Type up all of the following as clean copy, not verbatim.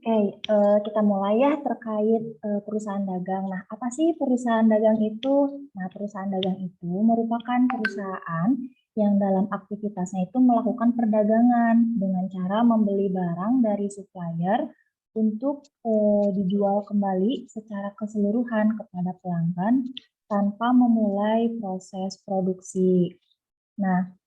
Oke, kita mulai ya terkait perusahaan dagang. Nah, apa sih perusahaan dagang itu? Nah, perusahaan dagang itu merupakan perusahaan yang dalam aktivitasnya itu melakukan perdagangan dengan cara membeli barang dari supplier untuk dijual kembali secara keseluruhan kepada pelanggan tanpa memulai proses produksi. Nah,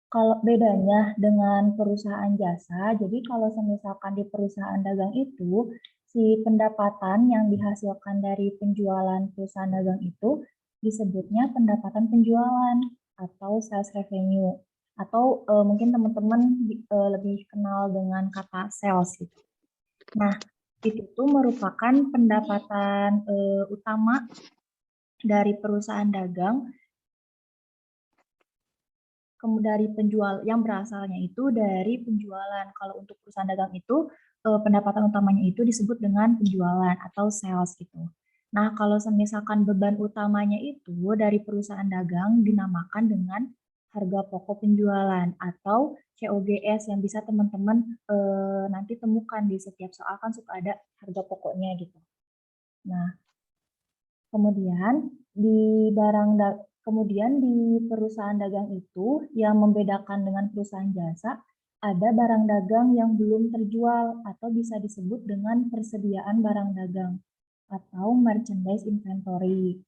kalau bedanya dengan perusahaan jasa, jadi kalau misalkan di perusahaan dagang itu, si pendapatan yang dihasilkan dari penjualan perusahaan dagang itu disebutnya pendapatan penjualan atau sales revenue. Atau mungkin teman-teman lebih kenal dengan kata sales gitu. Nah, itu tuh merupakan pendapatan utama dari perusahaan dagang dari penjual yang berasalnya itu dari penjualan. Kalau untuk perusahaan dagang itu pendapatan utamanya itu disebut dengan penjualan atau sales gitu. Nah, kalau misalkan beban utamanya itu dari perusahaan dagang dinamakan dengan harga pokok penjualan atau COGS yang bisa teman-teman nanti temukan di setiap soal kan suka ada harga pokoknya gitu. Nah, kemudian di kemudian di perusahaan dagang itu yang membedakan dengan perusahaan jasa, ada barang dagang yang belum terjual atau bisa disebut dengan persediaan barang dagang atau merchandise inventory.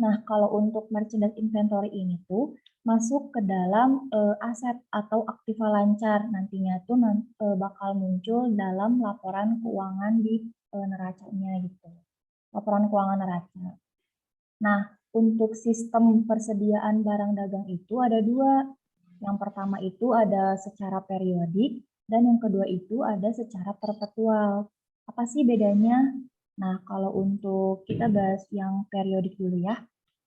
Nah, kalau untuk merchandise inventory ini tuh masuk ke dalam aset atau aktiva lancar nantinya tuh bakal muncul dalam laporan keuangan di neracanya gitu. Laporan keuangan neraca. Nah, untuk sistem persediaan barang dagang itu ada dua. Yang pertama itu ada secara periodik, dan yang kedua itu ada secara perpetual. Apa sih bedanya? Nah, kalau untuk kita bahas yang periodik dulu ya.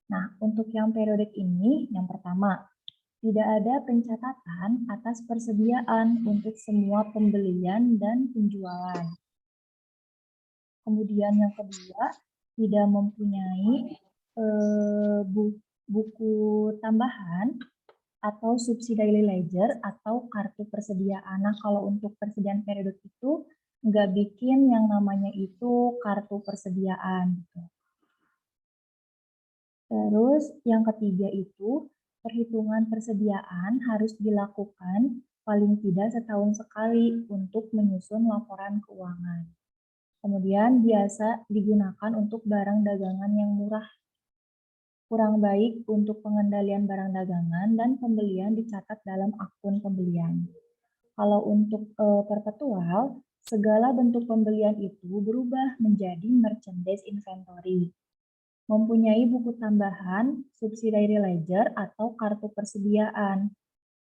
Nah, untuk yang periodik ini, yang pertama, tidak ada pencatatan atas persediaan untuk semua pembelian dan penjualan. Kemudian yang kedua, tidak mempunyai buku tambahan atau subsidiary ledger atau kartu persediaan. Nah, kalau untuk persediaan periodik itu nggak bikin yang namanya itu kartu persediaan. Terus yang ketiga itu perhitungan persediaan harus dilakukan paling tidak setahun sekali untuk menyusun laporan keuangan. Kemudian biasa digunakan untuk barang dagangan yang murah, kurang baik untuk pengendalian barang dagangan dan pembelian dicatat dalam akun pembelian. Kalau untuk perpetual, segala bentuk pembelian itu berubah menjadi merchandise inventory. Mempunyai buku tambahan, subsidiary ledger, atau kartu persediaan.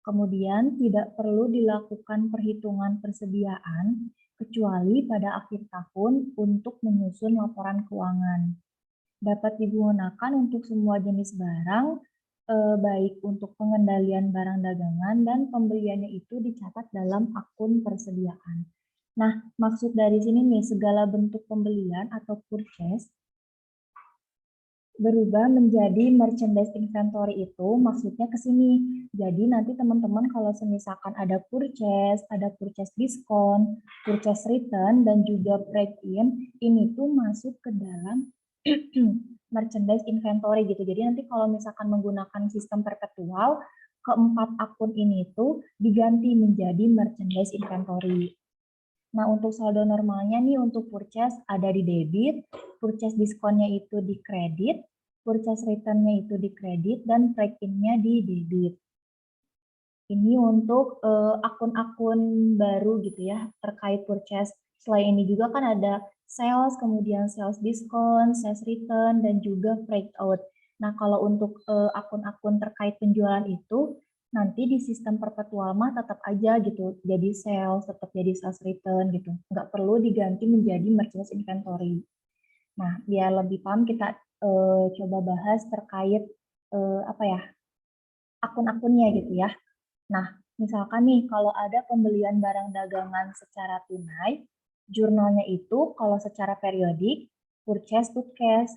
Kemudian tidak perlu dilakukan perhitungan persediaan kecuali pada akhir tahun untuk menyusun laporan keuangan. Dapat digunakan untuk semua jenis barang, baik untuk pengendalian barang dagangan dan pembeliannya itu dicatat dalam akun persediaan. Nah, maksud dari sini nih, segala bentuk pembelian atau purchase berubah menjadi merchandise inventory itu maksudnya ke sini. Jadi nanti teman-teman kalau misalkan ada purchase diskon, purchase return, dan juga break-in, ini tuh masuk ke dalam merchandise inventory gitu. Jadi nanti kalau misalkan menggunakan sistem perpetual, keempat akun ini tuh diganti menjadi merchandise inventory. Nah, untuk saldo normalnya nih untuk purchase ada di debit, purchase diskonnya itu di kredit, purchase return-nya itu di kredit, dan break-in-nya di debit. Ini untuk akun-akun baru gitu ya, terkait purchase. Selain ini juga kan ada sales, kemudian sales diskon, sales return, dan juga breakout. Nah, kalau untuk akun-akun terkait penjualan itu, nanti di sistem perpetual mah tetap aja gitu, jadi sales, tetap jadi sales return gitu. Nggak perlu diganti menjadi merchandise inventory. Nah, biar lebih paham kita coba bahas terkait apa ya, akun-akunnya gitu ya. Nah, misalkan nih kalau ada pembelian barang dagangan secara tunai, jurnalnya itu kalau secara periodik, purchase to cash.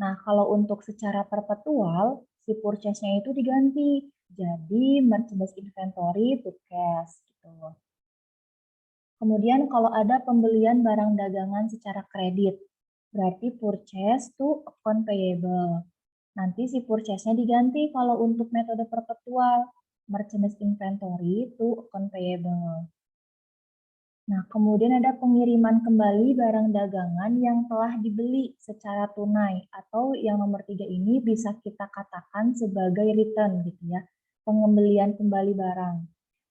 Nah, kalau untuk secara perpetual, si purchase-nya itu diganti. Jadi, merchandise inventory to cash. Gitu. Kemudian kalau ada pembelian barang dagangan secara kredit, berarti purchase to account payable. Nanti si purchase-nya diganti kalau untuk metode perpetual, merchandise inventory to account payable. Nah, kemudian ada pengiriman kembali barang dagangan yang telah dibeli secara tunai, atau yang nomor 3 ini bisa kita katakan sebagai return gitu ya, pengembalian kembali barang.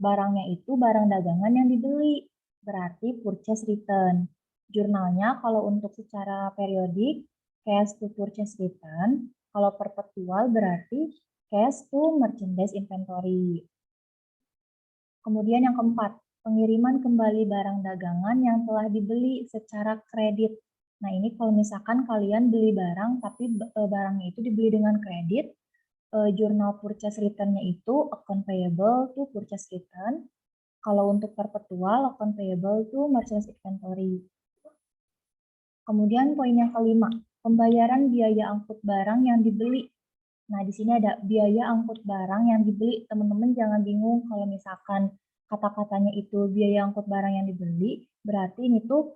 Barangnya itu barang dagangan yang dibeli, berarti purchase return. Jurnalnya kalau untuk secara periodik, cash to purchase return, kalau perpetual berarti cash to merchandise inventory. Kemudian yang keempat, pengiriman kembali barang dagangan yang telah dibeli secara kredit. Nah, ini kalau misalkan kalian beli barang, tapi barangnya itu dibeli dengan kredit, jurnal purchase return-nya itu account payable to purchase return. Kalau untuk perpetual, account payable to merchandise inventory. Kemudian poin yang kelima, pembayaran biaya angkut barang yang dibeli. Nah, di sini ada biaya angkut barang yang dibeli. Teman-teman jangan bingung kalau misalkan kata-katanya itu biaya angkut barang yang dibeli, berarti ini tuh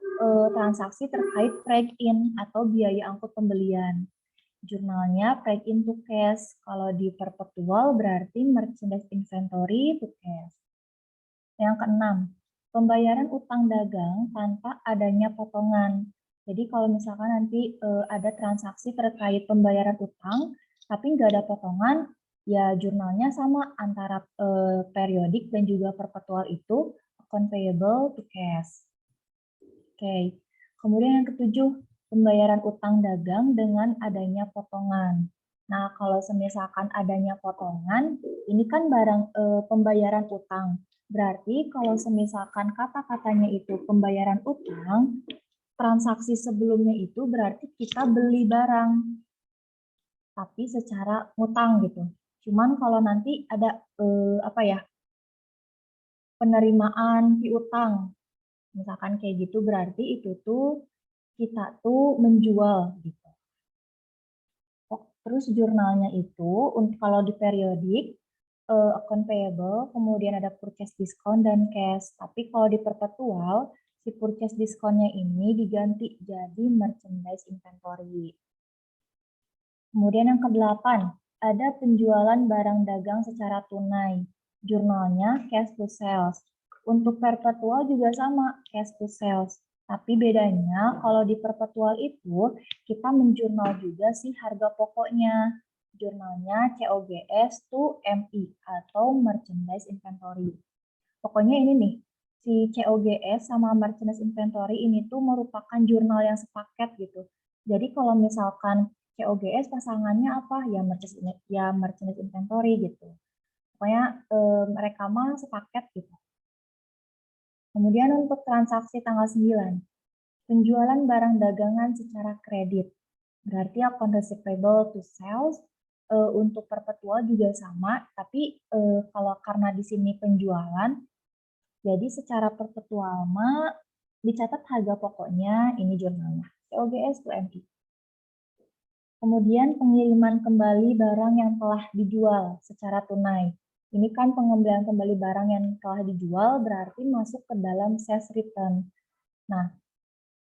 transaksi terkait break in atau biaya angkut pembelian. Jurnalnya break in to cash. Kalau di perpetual berarti merchandise inventory to cash. Yang keenam, pembayaran utang dagang tanpa adanya potongan. Jadi kalau misalkan nanti ada transaksi terkait pembayaran utang, tapi nggak ada potongan, ya jurnalnya sama antara periodik dan juga perpetual itu account payable to cash. Oke, kemudian yang ketujuh, pembayaran utang dagang dengan adanya potongan. Nah, kalau misalkan adanya potongan, ini kan barang pembayaran utang. Berarti kalau misalkan kata-katanya itu pembayaran utang, transaksi sebelumnya itu berarti kita beli barang, tapi secara ngutang gitu. Cuman kalau nanti ada apa ya, penerimaan piutang, misalkan kayak gitu berarti itu tuh kita tuh menjual gitu. Terus jurnalnya itu untuk kalau di periodik account payable, kemudian ada purchase discount dan cash. Tapi kalau di perpetual, si purchase discount-nya ini diganti jadi merchandise inventory. Kemudian yang kedelapan, ada penjualan barang dagang secara tunai. Jurnalnya cash to sales. Untuk perpetual juga sama, cash to sales. Tapi bedanya kalau di perpetual itu kita menjurnal juga sih harga pokoknya. Jurnalnya COGS to MI atau merchandise inventory. Pokoknya ini nih, si COGS sama merchandise inventory ini tuh merupakan jurnal yang sepaket gitu. Jadi kalau misalkan COGS pasangannya apa? Ya merchandise inventory gitu. Pokoknya mereka mah sepaket gitu. Kemudian untuk transaksi tanggal 9, penjualan barang dagangan secara kredit. Berarti account receivable to sales untuk perpetual juga sama, tapi kalau karena di sini penjualan, jadi secara perpetual mah dicatat harga pokoknya, ini jurnalnya, COGS to MI. Kemudian pengiriman kembali barang yang telah dijual secara tunai. Ini kan pengembalian kembali barang yang telah dijual berarti masuk ke dalam sales return. Nah,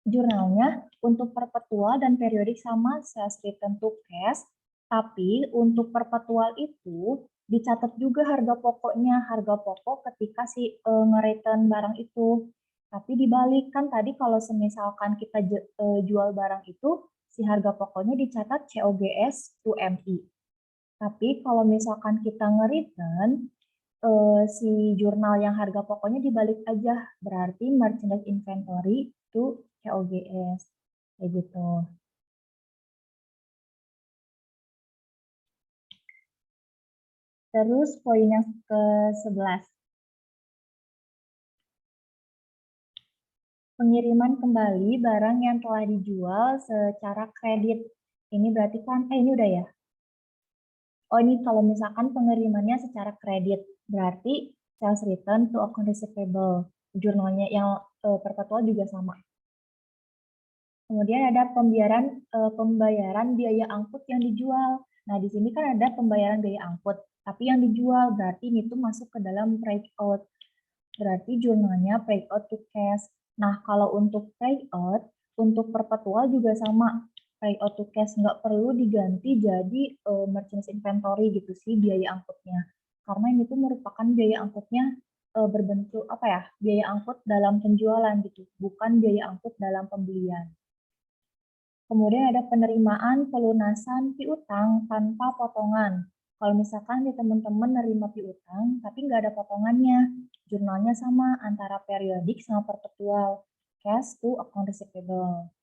jurnalnya untuk perpetual dan periodik sama sales return to cash, tapi untuk perpetual itu dicatat juga harga pokoknya, harga pokok ketika si nge-return barang itu. Tapi dibalik kan tadi kalau misalkan kita jual barang itu, si harga pokoknya dicatat COGS to MI. Tapi kalau misalkan kita nge-return, si jurnal yang harga pokoknya dibalik aja, berarti merchandise inventory to COGS, kayak gitu. Terus poin yang ke-11. Pengiriman kembali barang yang telah dijual secara kredit. Ini berarti kan, ini udah ya. Oh ini kalau misalkan pengirimannya secara kredit, berarti sales return to account receivable. Jurnalnya yang perpetual juga sama. Kemudian ada pembayaran biaya angkut yang dijual. Nah, di sini kan ada pembayaran biaya angkut, tapi yang dijual berarti ini tuh masuk ke dalam breakout. berarti jurnalnya breakout to cash. Nah, kalau untuk breakout, untuk perpetual juga sama. Breakout to cash nggak perlu diganti jadi merchandise inventory gitu sih biaya angkutnya. Karena ini tuh merupakan biaya angkutnya berbentuk apa ya? Biaya angkut dalam penjualan gitu, bukan biaya angkut dalam pembelian. Kemudian ada penerimaan pelunasan piutang tanpa potongan. Kalau misalkan di teman-teman nerima piutang, tapi nggak ada potongannya, jurnalnya sama antara periodik sama perpetual, cash to account receivable.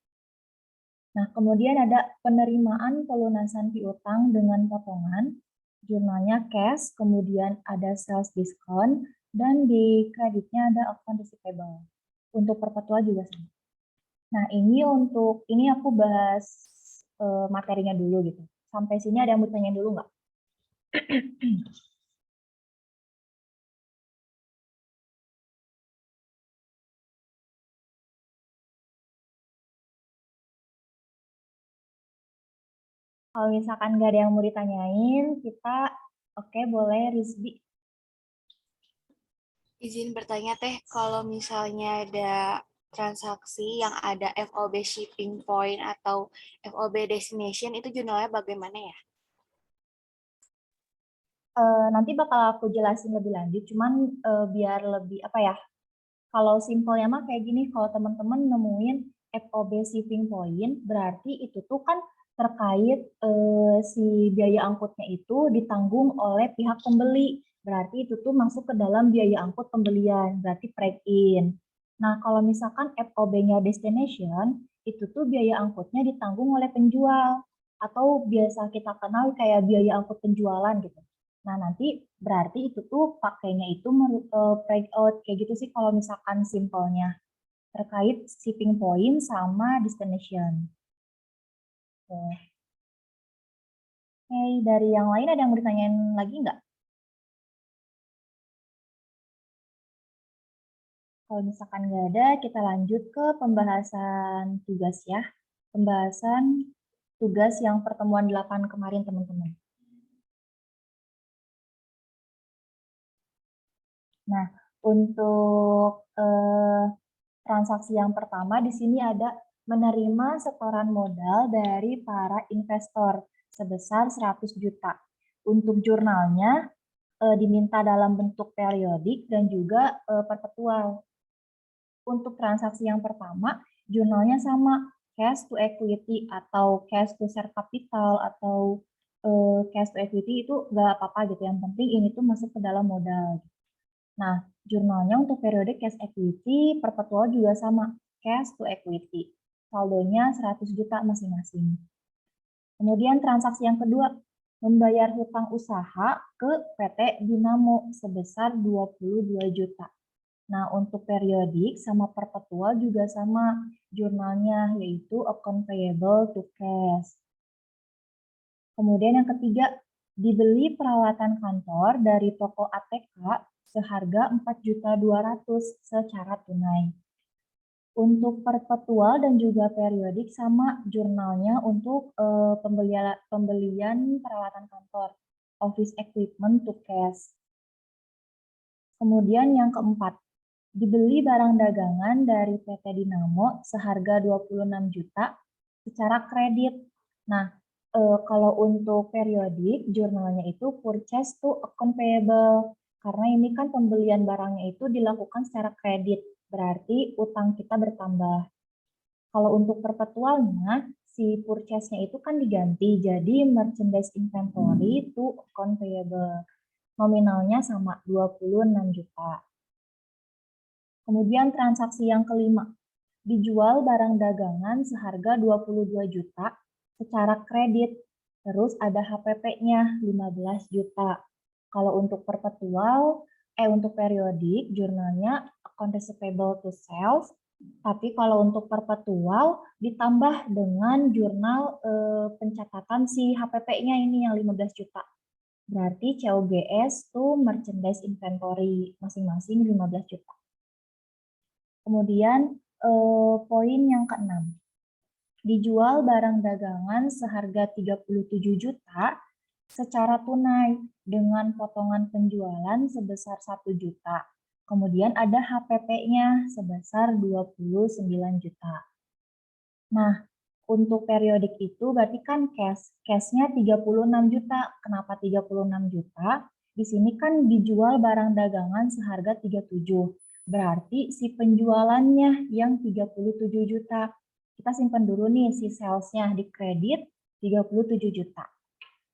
Nah, kemudian ada penerimaan pelunasan piutang dengan potongan, jurnalnya cash, kemudian ada sales discount, dan di kreditnya ada account receivable. Untuk perpetual juga sama. Nah, ini aku bahas materinya dulu gitu. Sampai sini ada yang mau tanya dulu nggak? Kalau misalkan nggak ada yang mau ditanyain, kita oke boleh Rizbi. Izin bertanya Teh, kalau misalnya ada transaksi yang ada FOB shipping point atau FOB destination itu jurnalnya bagaimana ya? Nanti bakal aku jelasin lebih lanjut, cuman biar lebih apa ya? Kalau simpelnya mah kayak gini, kalau teman-teman nemuin FOB shipping point, berarti itu tuh kan terkait si biaya angkutnya itu ditanggung oleh pihak pembeli. Berarti itu tuh masuk ke dalam biaya angkut pembelian, berarti break in. Nah, kalau misalkan FOB-nya destination, itu tuh biaya angkutnya ditanggung oleh penjual atau biasa kita kenal kayak biaya angkut penjualan gitu. Nah, nanti berarti itu tuh pakainya itu breakout kayak gitu sih kalau misalkan simpelnya terkait shipping point sama destination. Oke, dari yang lain ada yang mau ditanyain lagi nggak? Kalau misalkan nggak ada, kita lanjut ke pembahasan tugas ya. Pembahasan tugas yang pertemuan 8 kemarin, teman-teman. Nah, untuk transaksi yang pertama di sini ada menerima setoran modal dari para investor sebesar 100 juta. Untuk jurnalnya diminta dalam bentuk periodik dan juga perpetual. Untuk transaksi yang pertama, jurnalnya sama, cash to equity atau cash to share capital atau cash to equity itu nggak apa-apa gitu. Yang penting ini tuh masuk ke dalam modal. Nah, jurnalnya untuk periode cash equity perpetual juga sama, cash to equity. Saldonya 100 juta masing-masing. Kemudian transaksi yang kedua, membayar hutang usaha ke PT Dinamo sebesar 22 juta. Nah, untuk periodik sama perpetual juga sama jurnalnya, yaitu account payable to cash. Kemudian yang ketiga, dibeli peralatan kantor dari toko ATK seharga 4.200.000 secara tunai. Untuk perpetual dan juga periodik sama jurnalnya untuk pembelian peralatan kantor, office equipment to cash. Kemudian yang keempat, dibeli barang dagangan dari PT Dinamo seharga 26 juta secara kredit. Nah, kalau untuk periodik, jurnalnya itu purchase to account payable. Karena ini kan pembelian barangnya itu dilakukan secara kredit, berarti utang kita bertambah. Kalau untuk perpetualnya, si purchase-nya itu kan diganti jadi merchandise inventory to account payable. Nominalnya sama 26 juta. Kemudian transaksi yang kelima, dijual barang dagangan seharga 22 juta secara kredit. Terus ada HPP-nya 15 juta. Kalau untuk untuk periodik, jurnalnya account receivable to sales. Tapi kalau untuk perpetual, ditambah dengan jurnal pencatatan si HPP-nya ini yang 15 juta. Berarti COGS to merchandise inventory masing-masing 15 juta. Kemudian poin yang keenam, dijual barang dagangan seharga 37 juta secara tunai dengan potongan penjualan sebesar 1 juta. Kemudian ada HPP-nya sebesar 29 juta. Nah, untuk periodik itu berarti kan cash-nya 36 juta. Kenapa 36 juta? Di sini kan dijual barang dagangan seharga 37. Berarti si penjualannya yang 37 juta. Kita simpan dulu nih si sales-nya di kredit 37 juta.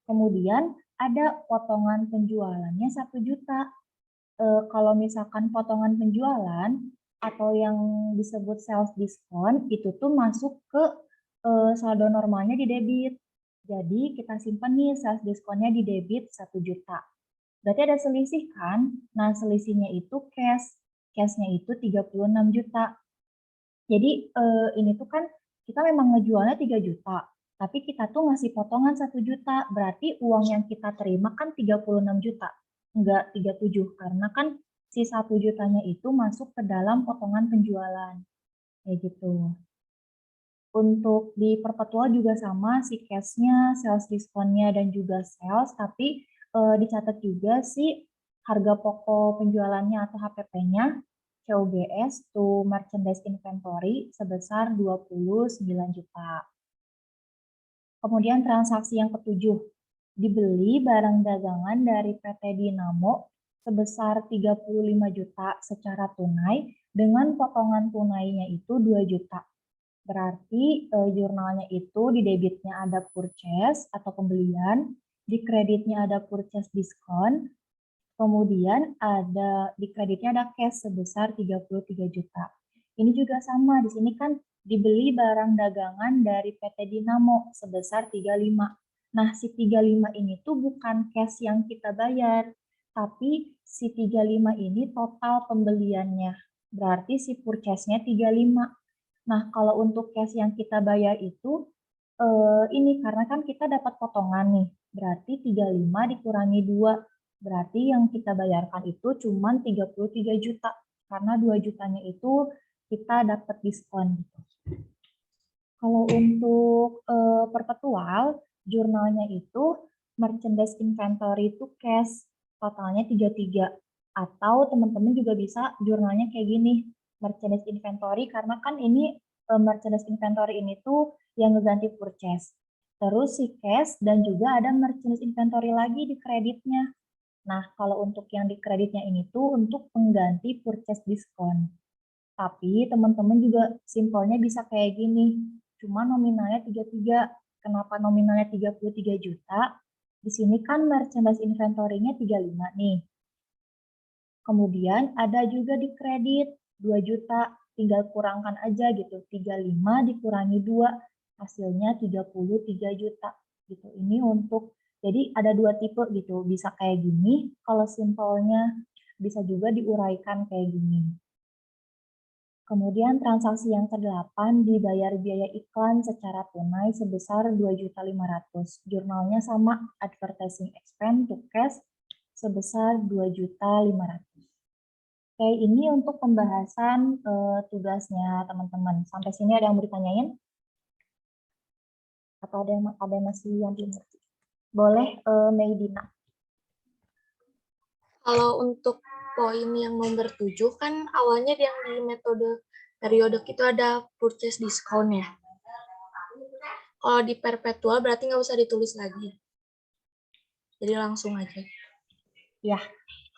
Kemudian ada potongan penjualannya 1 juta. Kalau misalkan potongan penjualan atau yang disebut sales discount itu tuh masuk ke saldo normalnya di debit. Jadi kita simpan nih sales diskonnya di debit 1 juta. Berarti ada selisih kan? Nah, selisihnya itu cash. Cashnya itu 36 juta. Jadi ini tuh kan kita memang ngejualnya 3 juta, tapi kita tuh ngasih potongan 1 juta, berarti uang yang kita terima kan 36 juta, enggak 37, karena kan si 1 jutanya itu masuk ke dalam potongan penjualan, kayak gitu. Untuk di perpetual juga sama, si cash-nya, sales diskonnya, dan juga sales, tapi dicatat juga si harga pokok penjualannya atau HPP-nya, COGS to merchandise inventory sebesar 29 juta. Kemudian transaksi yang ketujuh, dibeli barang dagangan dari PT Dinamo sebesar 35 juta secara tunai dengan potongan tunainya itu 2 juta. Berarti jurnalnya itu di debitnya ada purchase atau pembelian, di kreditnya ada purchase diskon, kemudian ada di kreditnya ada cash sebesar 33 juta. Ini juga sama, di sini kan dibeli barang dagangan dari PT Dinamo sebesar 35. Nah, si 35 ini tuh bukan cash yang kita bayar, tapi si 35 ini total pembeliannya. Berarti si purchase-nya 35. Nah, kalau untuk cash yang kita bayar itu, ini karena kan kita dapat potongan nih, berarti 35 dikurangi 2, berarti yang kita bayarkan itu cuma 33 juta, karena 2 jutanya itu kita dapat diskon. Kalau untuk perpetual, jurnalnya itu merchandise inventory itu cash, totalnya 33. Atau teman-teman juga bisa jurnalnya kayak gini, merchandise inventory, karena kan ini merchandise inventory ini tuh yang ngeganti purchase. Terus si cash dan juga ada merchandise inventory lagi di kreditnya. Nah, kalau untuk yang di kreditnya ini tuh untuk pengganti purchase diskon. Tapi teman-teman juga simpelnya bisa kayak gini. Cuma nominalnya 33. Kenapa nominalnya 33 juta? Di sini kan merchandise inventory-nya 35 nih. Kemudian ada juga di kredit 2 juta. Tinggal kurangkan aja gitu. 35 dikurangi 2, hasilnya 33 juta. Gitu. Ini untuk, jadi ada dua tipe gitu. Bisa kayak gini, kalau simpelnya bisa juga diuraikan kayak gini. Kemudian transaksi yang ke-8 dibayar biaya iklan secara tunai sebesar 2.500.000. Jurnalnya sama, advertising expense to cash sebesar 2.500.000. Oke, ini untuk pembahasan tugasnya teman-teman. Sampai sini ada yang mau ditanyain? Atau ada yang masih yang belum ngerti? Boleh, Meidina. Kalau untuk poin yang nomor 7 kan awalnya yang di metode periodek itu ada purchase discount ya. Kalau di perpetual berarti nggak usah ditulis lagi. Jadi langsung aja. Ya,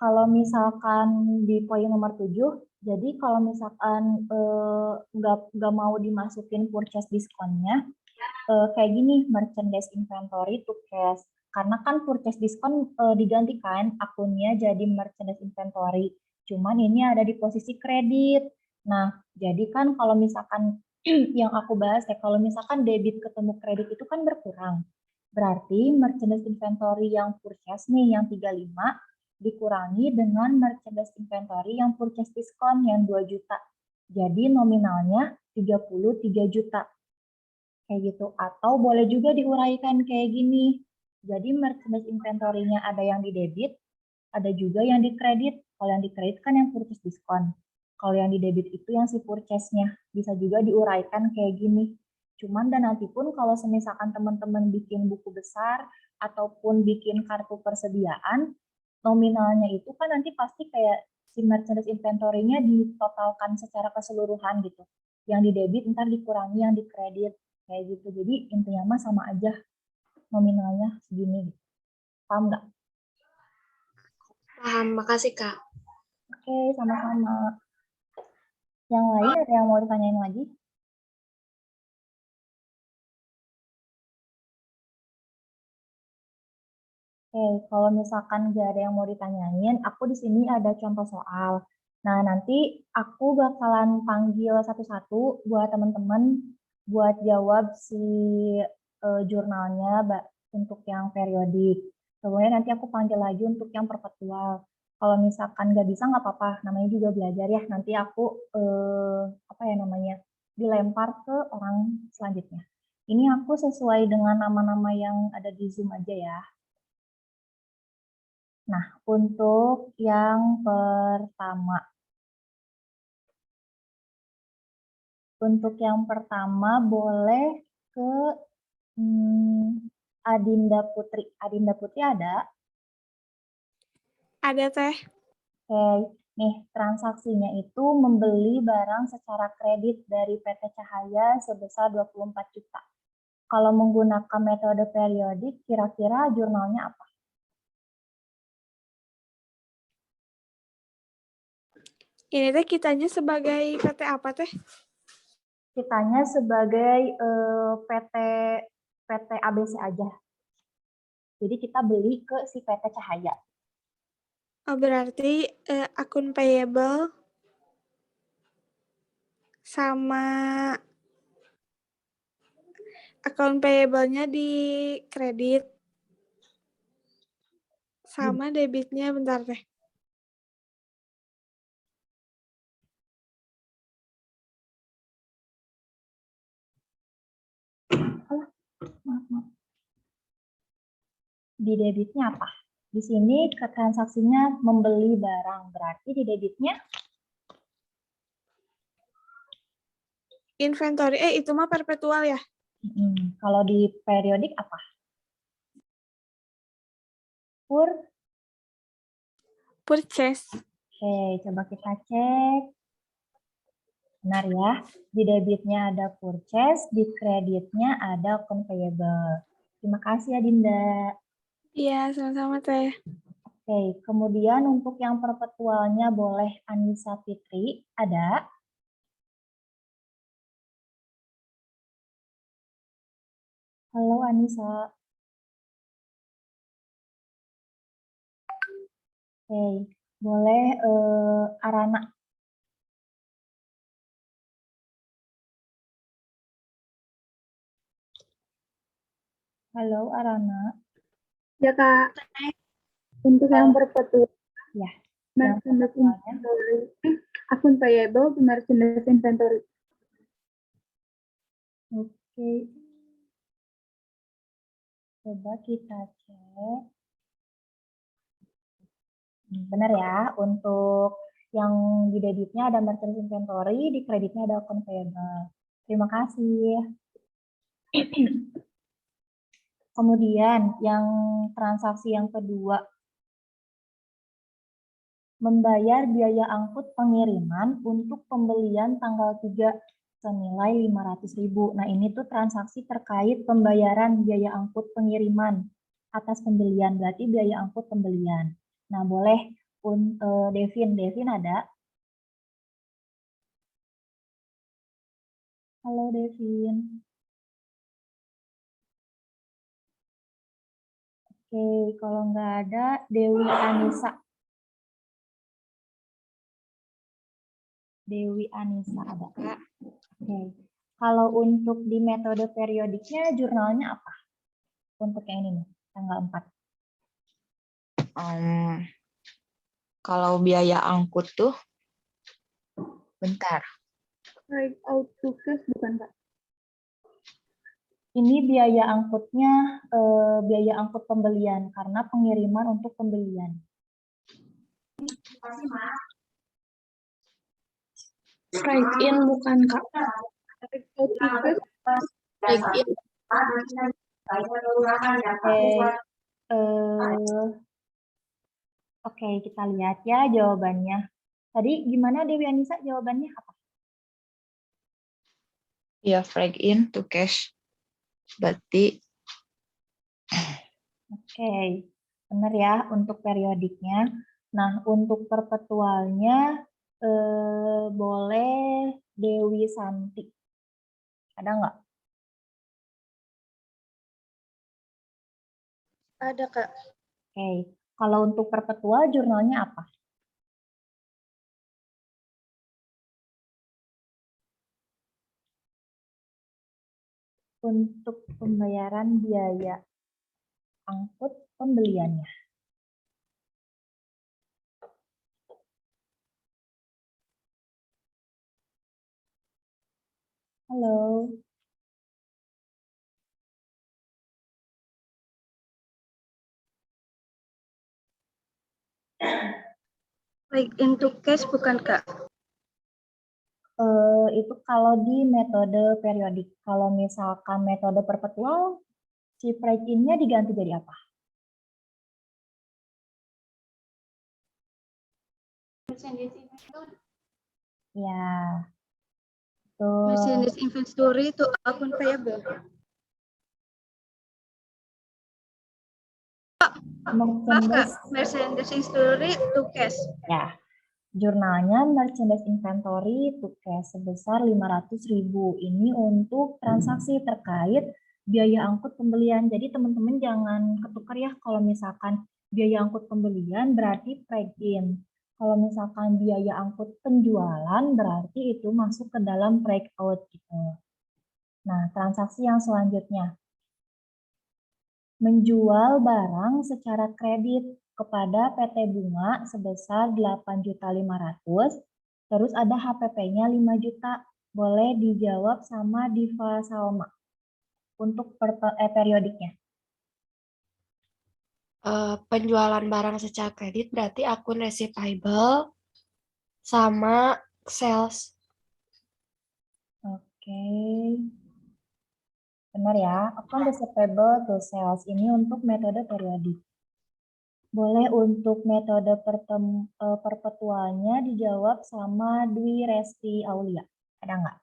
kalau misalkan di poin nomor 7, jadi kalau misalkan nggak mau dimasukin purchase diskonnya, kayak gini, merchandise inventory to cash. Karena kan purchase diskon digantikan akunnya jadi merchandise inventory. Cuman ini ada di posisi kredit. Nah, jadi kan kalau misalkan yang aku bahas ya, kalau misalkan debit ketemu kredit itu kan berkurang. Berarti merchandise inventory yang purchase nih, yang 35, dikurangi dengan merchandise inventory yang purchase diskon yang 2 juta. Jadi nominalnya 33 juta. Kayak gitu. Atau boleh juga diuraikan kayak gini. Jadi merchandise inventory-nya ada yang di debit, ada juga yang di kredit. Kalau yang di kredit kan yang purchase diskon. Kalau yang di debit itu yang si purchase-nya. Bisa juga diuraikan kayak gini. Cuman dan nanti pun kalau misalkan teman-teman bikin buku besar ataupun bikin kartu persediaan, nominalnya itu kan nanti pasti kayak si merchandise inventory-nya ditotalkan secara keseluruhan gitu. Yang di debit ntar dikurangi yang di kredit kayak gitu. Jadi intinya mah sama aja nominalnya segini gitu. Paham nggak? Paham, makasih Kak. Oke, sama-sama. Yang lain ada yang mau ditanyain lagi? Oke, kalau misalkan nggak ada yang mau ditanyain, aku di sini ada contoh soal. Nah, nanti aku bakalan panggil satu-satu buat teman-teman buat jawab si jurnalnya untuk yang periodik. Kemudian nanti aku panggil lagi untuk yang perpetual. Kalau misalkan nggak bisa nggak apa-apa, namanya juga belajar ya. Nanti aku apa ya namanya dilempar ke orang selanjutnya. Ini aku sesuai dengan nama-nama yang ada di Zoom aja ya. Nah, untuk yang pertama. Untuk yang pertama boleh ke Adinda Putri. Adinda Putri ada? Ada Teh. Oke, nih transaksinya itu membeli barang secara kredit dari PT Cahaya sebesar 24 juta. Kalau menggunakan metode periodik, kira-kira jurnalnya apa? Ini Teh kitanya sebagai PT apa Teh? Kitanya sebagai PT ABC aja. Jadi kita beli ke si PT Cahaya. Oh, berarti akun payable sama akun payable-nya di kredit sama debitnya bentar Teh. Maaf. Di debitnya apa? Di sini ke transaksinya membeli barang. Berarti di debitnya Inventory, itu mah perpetual ya? Kalau di periodik apa? Purchase. Oke, coba kita cek. Benar ya. Di debitnya ada purchase, di kreditnya ada account payable. Terima kasih ya Dinda. Iya, sama-sama Teh. Oke, kemudian untuk yang perpetualnya boleh Anissa Fitri, ada? Halo Anissa. Oke, boleh Arana. Halo Arana. Ya Kak, untuk yang perpetual, Ya, merchandise inventory, akun payable to merchandise inventory. Oke. Coba kita cek. Benar ya, untuk yang di debitnya ada merchandise inventory, di kreditnya ada account payable. Terima kasih. Kemudian yang transaksi yang kedua, membayar biaya angkut pengiriman untuk pembelian tanggal 3 senilai 500.000. Nah, ini tuh transaksi terkait pembayaran biaya angkut pengiriman atas pembelian, berarti biaya angkut pembelian. Nah, boleh Devin. Devin ada? Halo Devin. Oke, kalau nggak ada, Dewi Anissa. Dewi Anissa ada. Oke. Kalau untuk di metode periodiknya, jurnalnya apa? Untuk yang ini nih, tanggal 4. Kalau biaya angkut tuh, bentar. Like out to cash bukan Kak? Ini biaya angkutnya, biaya angkut pembelian, karena pengiriman untuk pembelian. Strike in bukan Kak? Like out to cash. Like in. Oke, kita lihat ya jawabannya. Tadi gimana Dewi Anissa jawabannya apa? Ya, break in to cash. Berarti Oke, benar ya untuk periodiknya. Nah, untuk perpetualnya boleh Dewi Santi. Ada nggak? Ada, Kak. Oke, kalau untuk perpetual jurnalnya apa? Untuk pembayaran biaya angkut pembeliannya. Halo. Break into cash bukan, Kak? Itu kalau di metode periodik. Kalau misalkan metode perpetual, si break in-nya diganti jadi apa? Ya, tuh. Merchandise inventory to account payable. Maaf, Kak. Merchandise, Merchandise inventory to cash. ya. Jurnalnya merchandise inventory to cash sebesar 500.000. Ini untuk transaksi terkait biaya angkut pembelian. Jadi teman-teman jangan ketukar ya kalau misalkan biaya angkut pembelian berarti break in. Kalau misalkan biaya angkut penjualan berarti itu masuk ke dalam break out gitu. Nah, transaksi yang selanjutnya. Menjual barang secara kredit kepada PT Bunga sebesar 8.500.000, terus ada HPP-nya 5 juta. Boleh dijawab sama Diva Salma untuk periodiknya. Penjualan barang secara kredit berarti akun receivable sama sales. Oke. Benar ya, akun receivable to sales ini untuk metode periodik. Boleh untuk metode perpetualnya dijawab sama Dwi Resti Aulia. Ada nggak?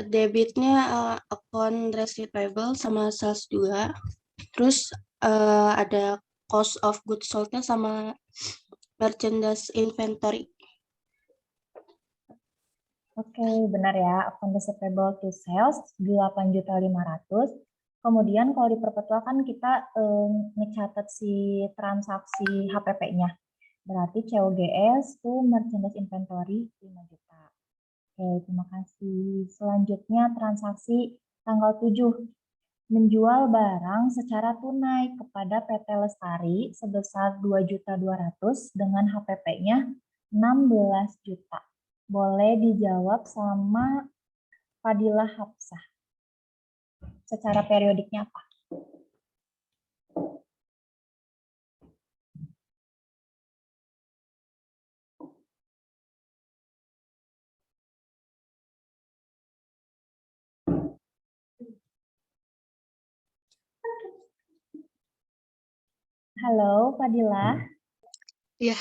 Debitnya account receivable sama sales juga. Terus ada cost of goods sold-nya sama merchandise inventory. Oke, benar ya. Account receivable to sales 8.500.000. Kemudian kalau di perpetual kan kita ngecatat si transaksi HPP-nya. Berarti COGS to merchandise inventory 5 juta. Oke, terima kasih. Selanjutnya transaksi tanggal 7. Menjual barang secara tunai kepada PT Lestari sebesar 2.200.000 dengan HPP-nya 16 juta. Boleh dijawab sama Fadilah Hafsah. Secara periodiknya apa? Halo, Fadilah. Ya,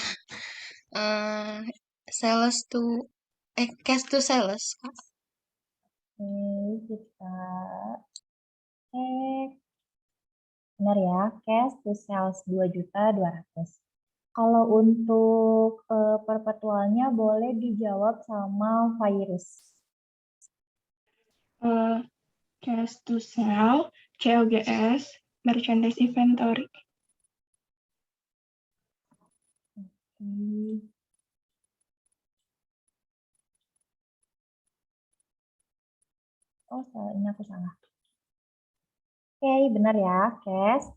sales to cash to sales. Oke, kita cek. Benar ya, cash to sales 2.200.000. Kalau untuk perpetualnya boleh dijawab sama Virus. Cash to sell, COGS, merchandise inventory. Oh, salah, ini aku salah. Oke, benar ya, cash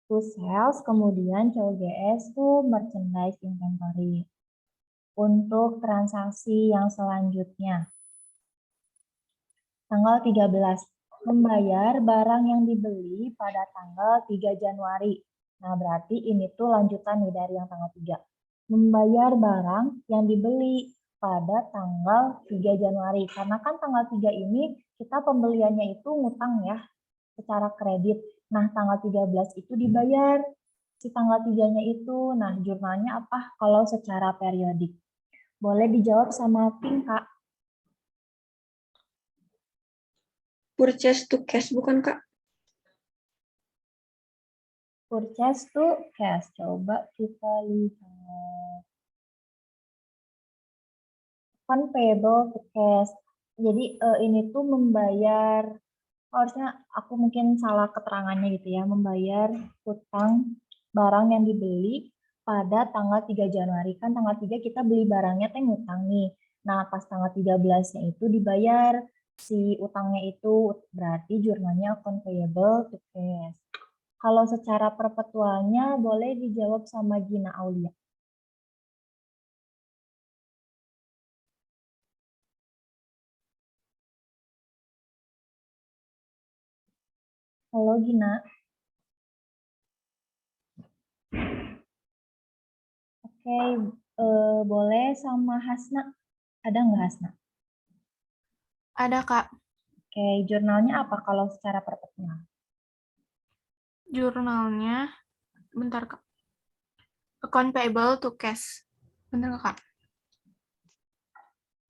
to sales, kemudian COGS to merchandise inventory. Untuk transaksi yang selanjutnya, tanggal 13, membayar barang yang dibeli pada tanggal 3 Januari. Nah, berarti ini tuh lanjutan nih dari yang tanggal 3. Membayar barang yang dibeli pada tanggal 3 Januari. Karena kan tanggal 3 ini kita pembeliannya itu ngutang ya, secara kredit. Nah, tanggal 13 itu dibayar si tanggal 3-nya itu. Nah, jurnalnya apa kalau secara periodik? Boleh dijawab sama Pink, Kak. Purchase to cash bukan Kak? Purchase to cash. Coba kita lihat. Kan payable to cash. Jadi ini tuh membayar, harusnya aku mungkin salah keterangannya gitu ya, membayar hutang barang yang dibeli pada tanggal 3 Januari. Kan tanggal 3 kita beli barangnya teh ngutang nih. Nah, pas tanggal 13-nya itu dibayar si utangnya itu, berarti jurnalnya account payable to cash. Kalau secara perpetualnya boleh dijawab sama Gina Aulia. Halo Gina. Oke, boleh sama Hasna. Ada nggak Hasna? Ada, Kak. Oke, jurnalnya apa kalau secara perpetual? Jurnalnya, bentar, Kak. Account payable to cash. Bentar, Kak.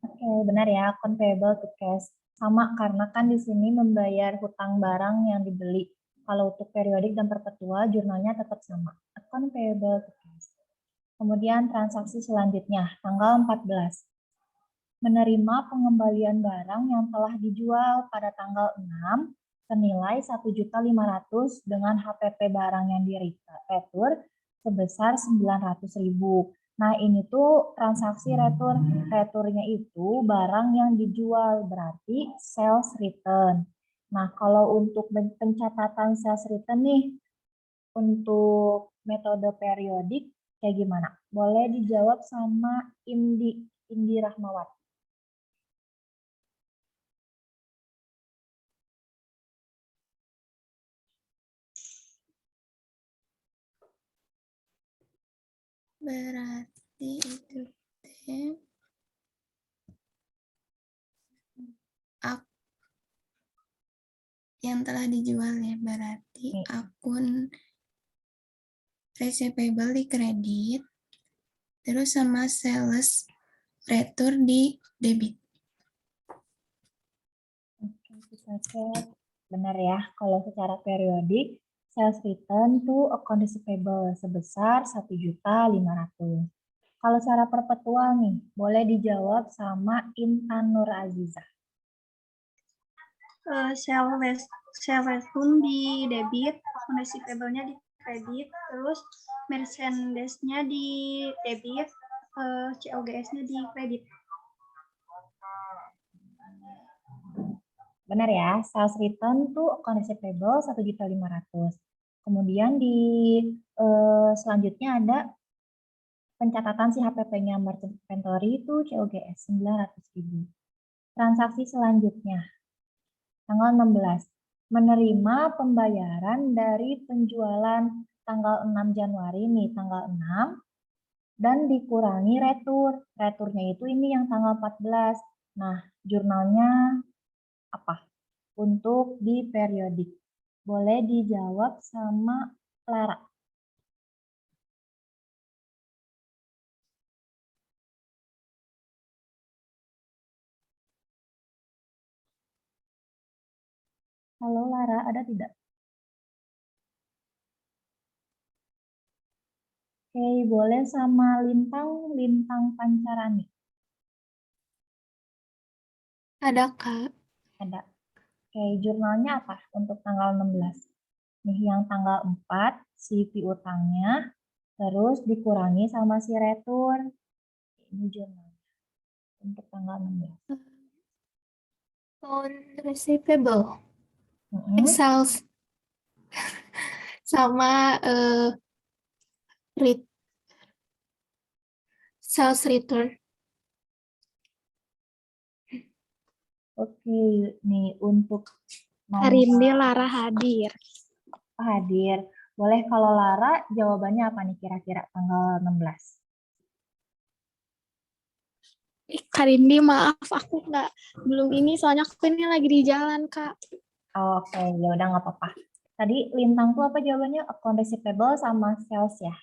Oke, benar ya, account payable to cash. Sama karena kan di sini membayar hutang barang yang dibeli. Kalau untuk periodik dan perpetual, jurnalnya tetap sama. Account payable to cash. Kemudian transaksi selanjutnya, tanggal 14. Menerima pengembalian barang yang telah dijual pada tanggal 6 senilai 1.500.000 dengan HPP barang yang diretur sebesar 900.000. Nah, ini tuh transaksi retur. Returnya itu barang yang dijual, berarti sales return. Nah, kalau untuk pencatatan sales return nih, untuk metode periodik kayak gimana? Boleh dijawab sama Indi Rahmawati. Berarti itu yang telah dijual ya, berarti akun receivable di kredit, terus sama sales return di debit. Oke, kita cek. Benar ya, kalau secara periodik, sales return to account receivable sebesar 1.500.000. Kalau secara perpetual nih, boleh dijawab sama Intan Nur Aziza. Sales return di debit, account receivable-nya di kredit, terus merchandise-nya di debit, COGS-nya di kredit. Benar ya, sales return to account receivable 1.500.000. Kemudian di selanjutnya ada pencatatan si HPP-nya merchant inventory itu COGS 900.000. Transaksi selanjutnya, tanggal 16. Menerima pembayaran dari penjualan tanggal 6 Januari nih, tanggal 6, dan dikurangi retur. Returnya itu ini yang tanggal 14. Nah, jurnalnya apa? Untuk di periodik. Boleh dijawab sama Lara. Halo Lara, ada tidak? Oke, boleh sama Lintang Pancarani. Ada, Kak. Ada. Oke, jurnalnya apa untuk tanggal 16? Nih yang tanggal 4, si piutangnya, terus dikurangi sama si retur. Ini jurnalnya untuk tanggal 16. Account receivable. Mm-mm. Sales sama sales return. Oke, nih untuk Hari ini Lara hadir. hadir. Boleh kalau Lara jawabannya apa nih kira-kira tanggal 16? Karindi, maaf aku belum ini soalnya aku ini lagi di jalan Kak. Oke, ya udah nggak apa-apa. Tadi lintang tuh apa jawabannya? Account receivable sama sales ya.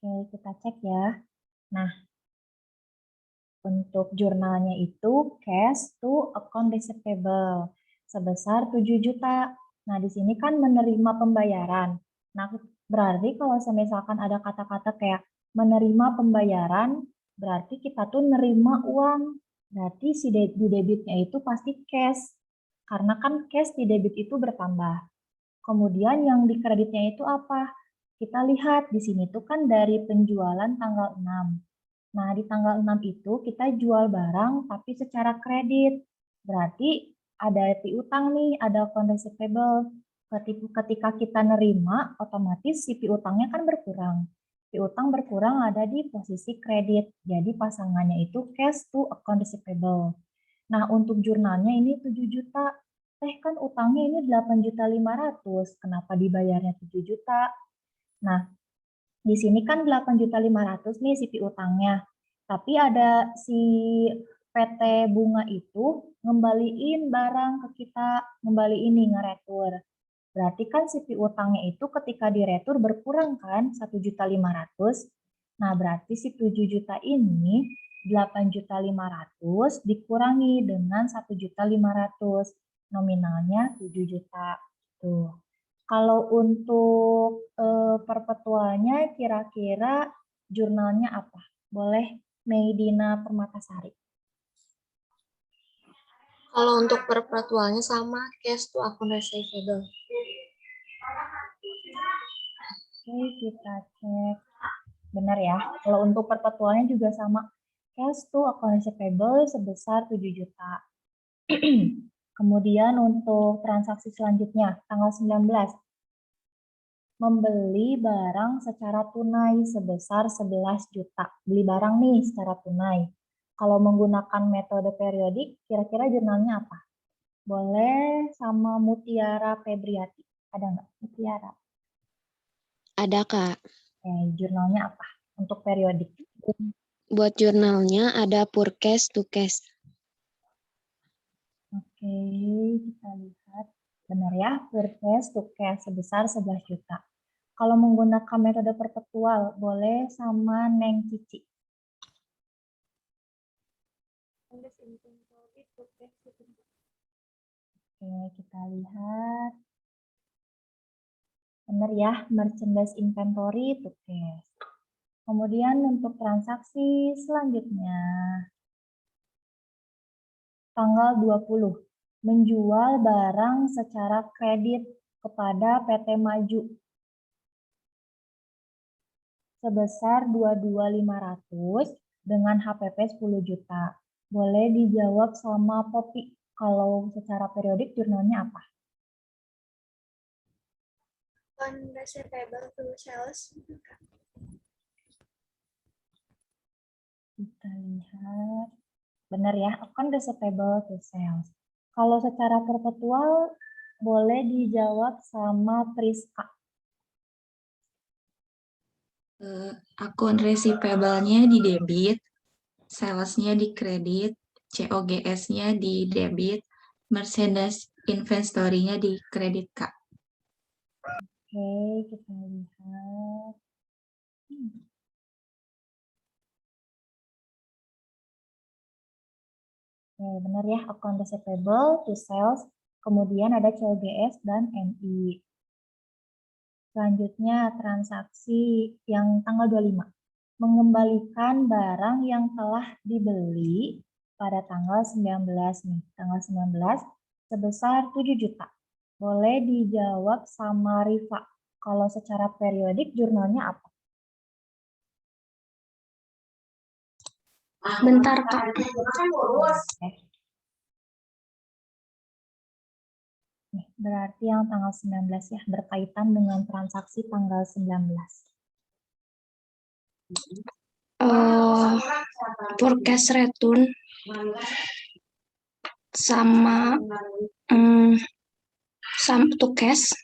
Oke, kita cek ya. Nah, untuk jurnalnya itu cash to account receivable sebesar 7 juta. Nah, di sini kan menerima pembayaran. Nah, berarti kalau misalkan ada kata-kata kayak menerima pembayaran, berarti kita tuh nerima uang. Berarti di debitnya itu pasti cash. Karena kan cash di debit itu bertambah. Kemudian yang di kreditnya itu apa? Kita lihat di sini tuh kan dari penjualan tanggal 6. Nah, di tanggal 6 itu kita jual barang tapi secara kredit. Berarti ada piutang nih, ada account receivable. Ketika kita nerima, otomatis si piutangnya kan berkurang. Piutang berkurang ada di posisi kredit. Jadi pasangannya itu cash to account receivable. Nah, untuk jurnalnya ini 7 juta. Kan utangnya ini 8.500.000. Kenapa dibayarnya 7 juta? Nah, di sini kan 8.500.000 nih si piutangnya. Tapi ada si PT Bunga itu ngembaliin barang ke kita, ngembaliin nih ngeretur. Berarti kan si piutangnya itu ketika diretur berkurang kan 1.500.000. Nah, berarti si 7 juta ini 8.500.000 dikurangi dengan 1.500.000. Nominalnya 7 juta. Tuh. Kalau untuk perpetualnya kira-kira jurnalnya apa? Boleh Meidina Permatasari. Kalau untuk perpetualnya sama cash to account receivable. Oke, kita cek. Benar ya. Kalau untuk perpetualnya juga sama. Cash to account receivable sebesar 7 juta. Kemudian untuk transaksi selanjutnya, tanggal 19. Membeli barang secara tunai sebesar 11 juta. Beli barang nih secara tunai. Kalau menggunakan metode periodik, kira-kira jurnalnya apa? Boleh sama Mutiara Febriati. Ada nggak Mutiara? Ada, Kak. Jurnalnya apa untuk periodik? Buat jurnalnya ada purchase to cash. Oke, kita lihat. Benar ya, purchase to cash sebesar 11 juta. Kalau menggunakan metode perpetual, boleh sama Neng Cici. Oke, kita lihat. Benar ya, merchandise inventory to cash. Kemudian untuk transaksi selanjutnya. Tanggal 20. Menjual barang secara kredit kepada PT Maju sebesar 22.500 dengan HPP 10 juta. Boleh dijawab sama Poppy. Kalau secara periodik jurnalnya apa? On receivable to sales. Kita lihat. Benar ya, account receivable to sales. Kalau secara perpetual, boleh dijawab sama Priska. Akun receivable-nya di debit, sales-nya di kredit, COGS-nya di debit, merchandise inventory-nya di kredit, Kak. Oke, kita lihat. Oke, benar ya, account receivable to sales, kemudian ada COGS dan MI. Selanjutnya, transaksi yang tanggal 25. Mengembalikan barang yang telah dibeli pada tanggal 19 nih, tanggal 19 sebesar 7 juta. Boleh dijawab sama Rifa. Kalau secara periodik jurnalnya apa? Bentar, Kak. Nih, berarti yang tanggal 19 ya, berkaitan dengan transaksi tanggal 19. Purchase return sama to cash.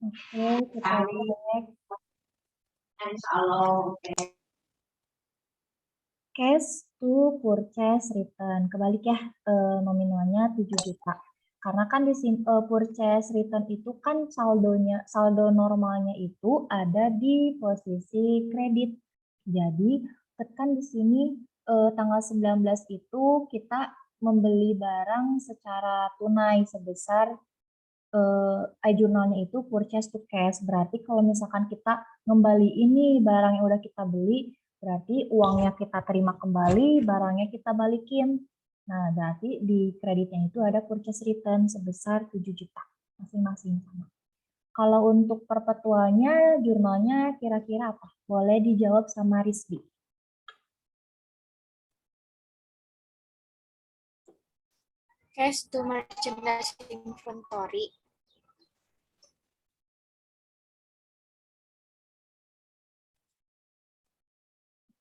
Oke, kita cek. cash to purchase return. Kebalik ya, nominalnya 7 juta. Karena kan di sini purchase return itu kan saldo normalnya itu ada di posisi kredit. Jadi kan di sini tanggal 19 itu kita membeli barang secara tunai sebesar jurnalnya itu purchase to cash. Berarti kalau misalkan kita ngembaliin nih barang yang udah kita beli, berarti uangnya kita terima kembali, barangnya kita balikin. Nah, berarti di kreditnya itu ada purchase return sebesar 7 juta masing-masing sama. Kalau untuk perpetualnya, jurnalnya kira-kira apa? Boleh dijawab sama Rizky. Cash to merchandise inventory.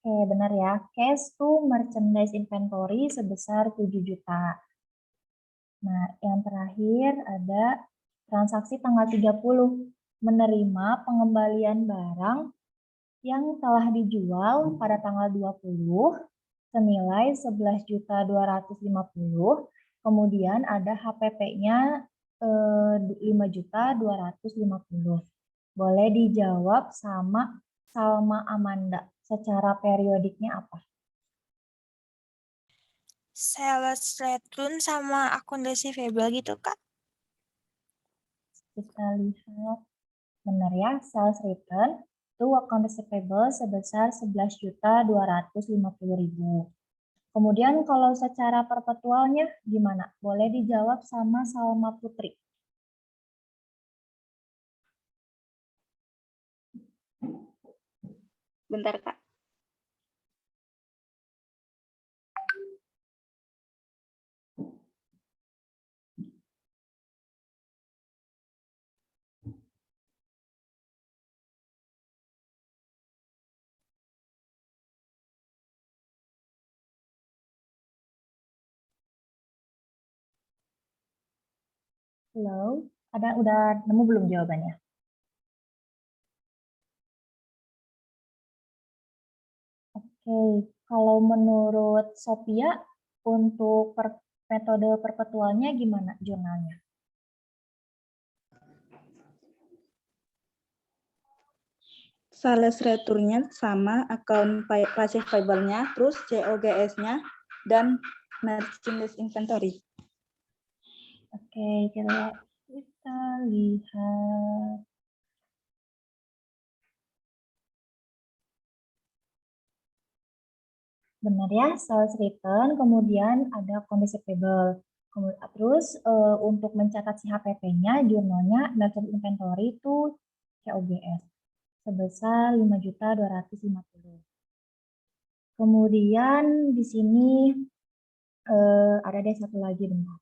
Oke, benar ya. Cash to merchandise inventory sebesar 7 juta. Nah, yang terakhir ada transaksi tanggal 30. Menerima pengembalian barang yang telah dijual pada tanggal 20 senilai 11.250. Kemudian ada HPP-nya 5.250. Boleh dijawab sama Salma Amanda. Secara periodiknya apa? Sales return sama akun receivable gitu, Kak. Kita lihat. Benar ya, sales return to account receivable sebesar 11.250.000. Kemudian kalau secara perpetualnya gimana? Boleh dijawab sama Salma Putri. Bentar, Kak. Halo, udah nemu belum jawabannya? Oke, kalau menurut Sophia untuk metode perpetualnya gimana jurnalnya? Sales return-nya sama, akun passive payable-nya, terus COGS-nya, dan merchandise inventory. Oke, kita lihat. Benar ya, sales return, kemudian ada kondisi payable. Terus untuk mencatat si HPP-nya, jurnalnya merchandise inventory itu COGS sebesar 5.250. Kemudian di sini ada deh satu lagi bentar.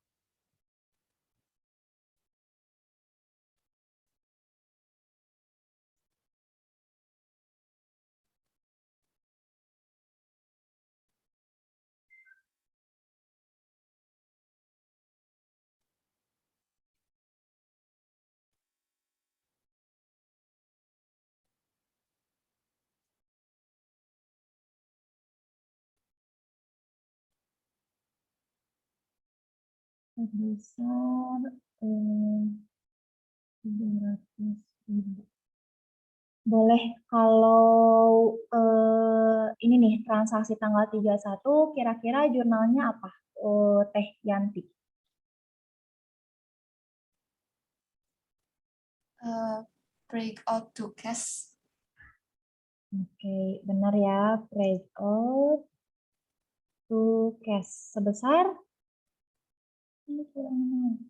Sebesar 300.000. Boleh kalau ini nih transaksi tanggal 31 kira-kira jurnalnya apa? Teh Yanti. Breakout to cash. Oke, benar ya. Breakout to cash sebesar ini kurang.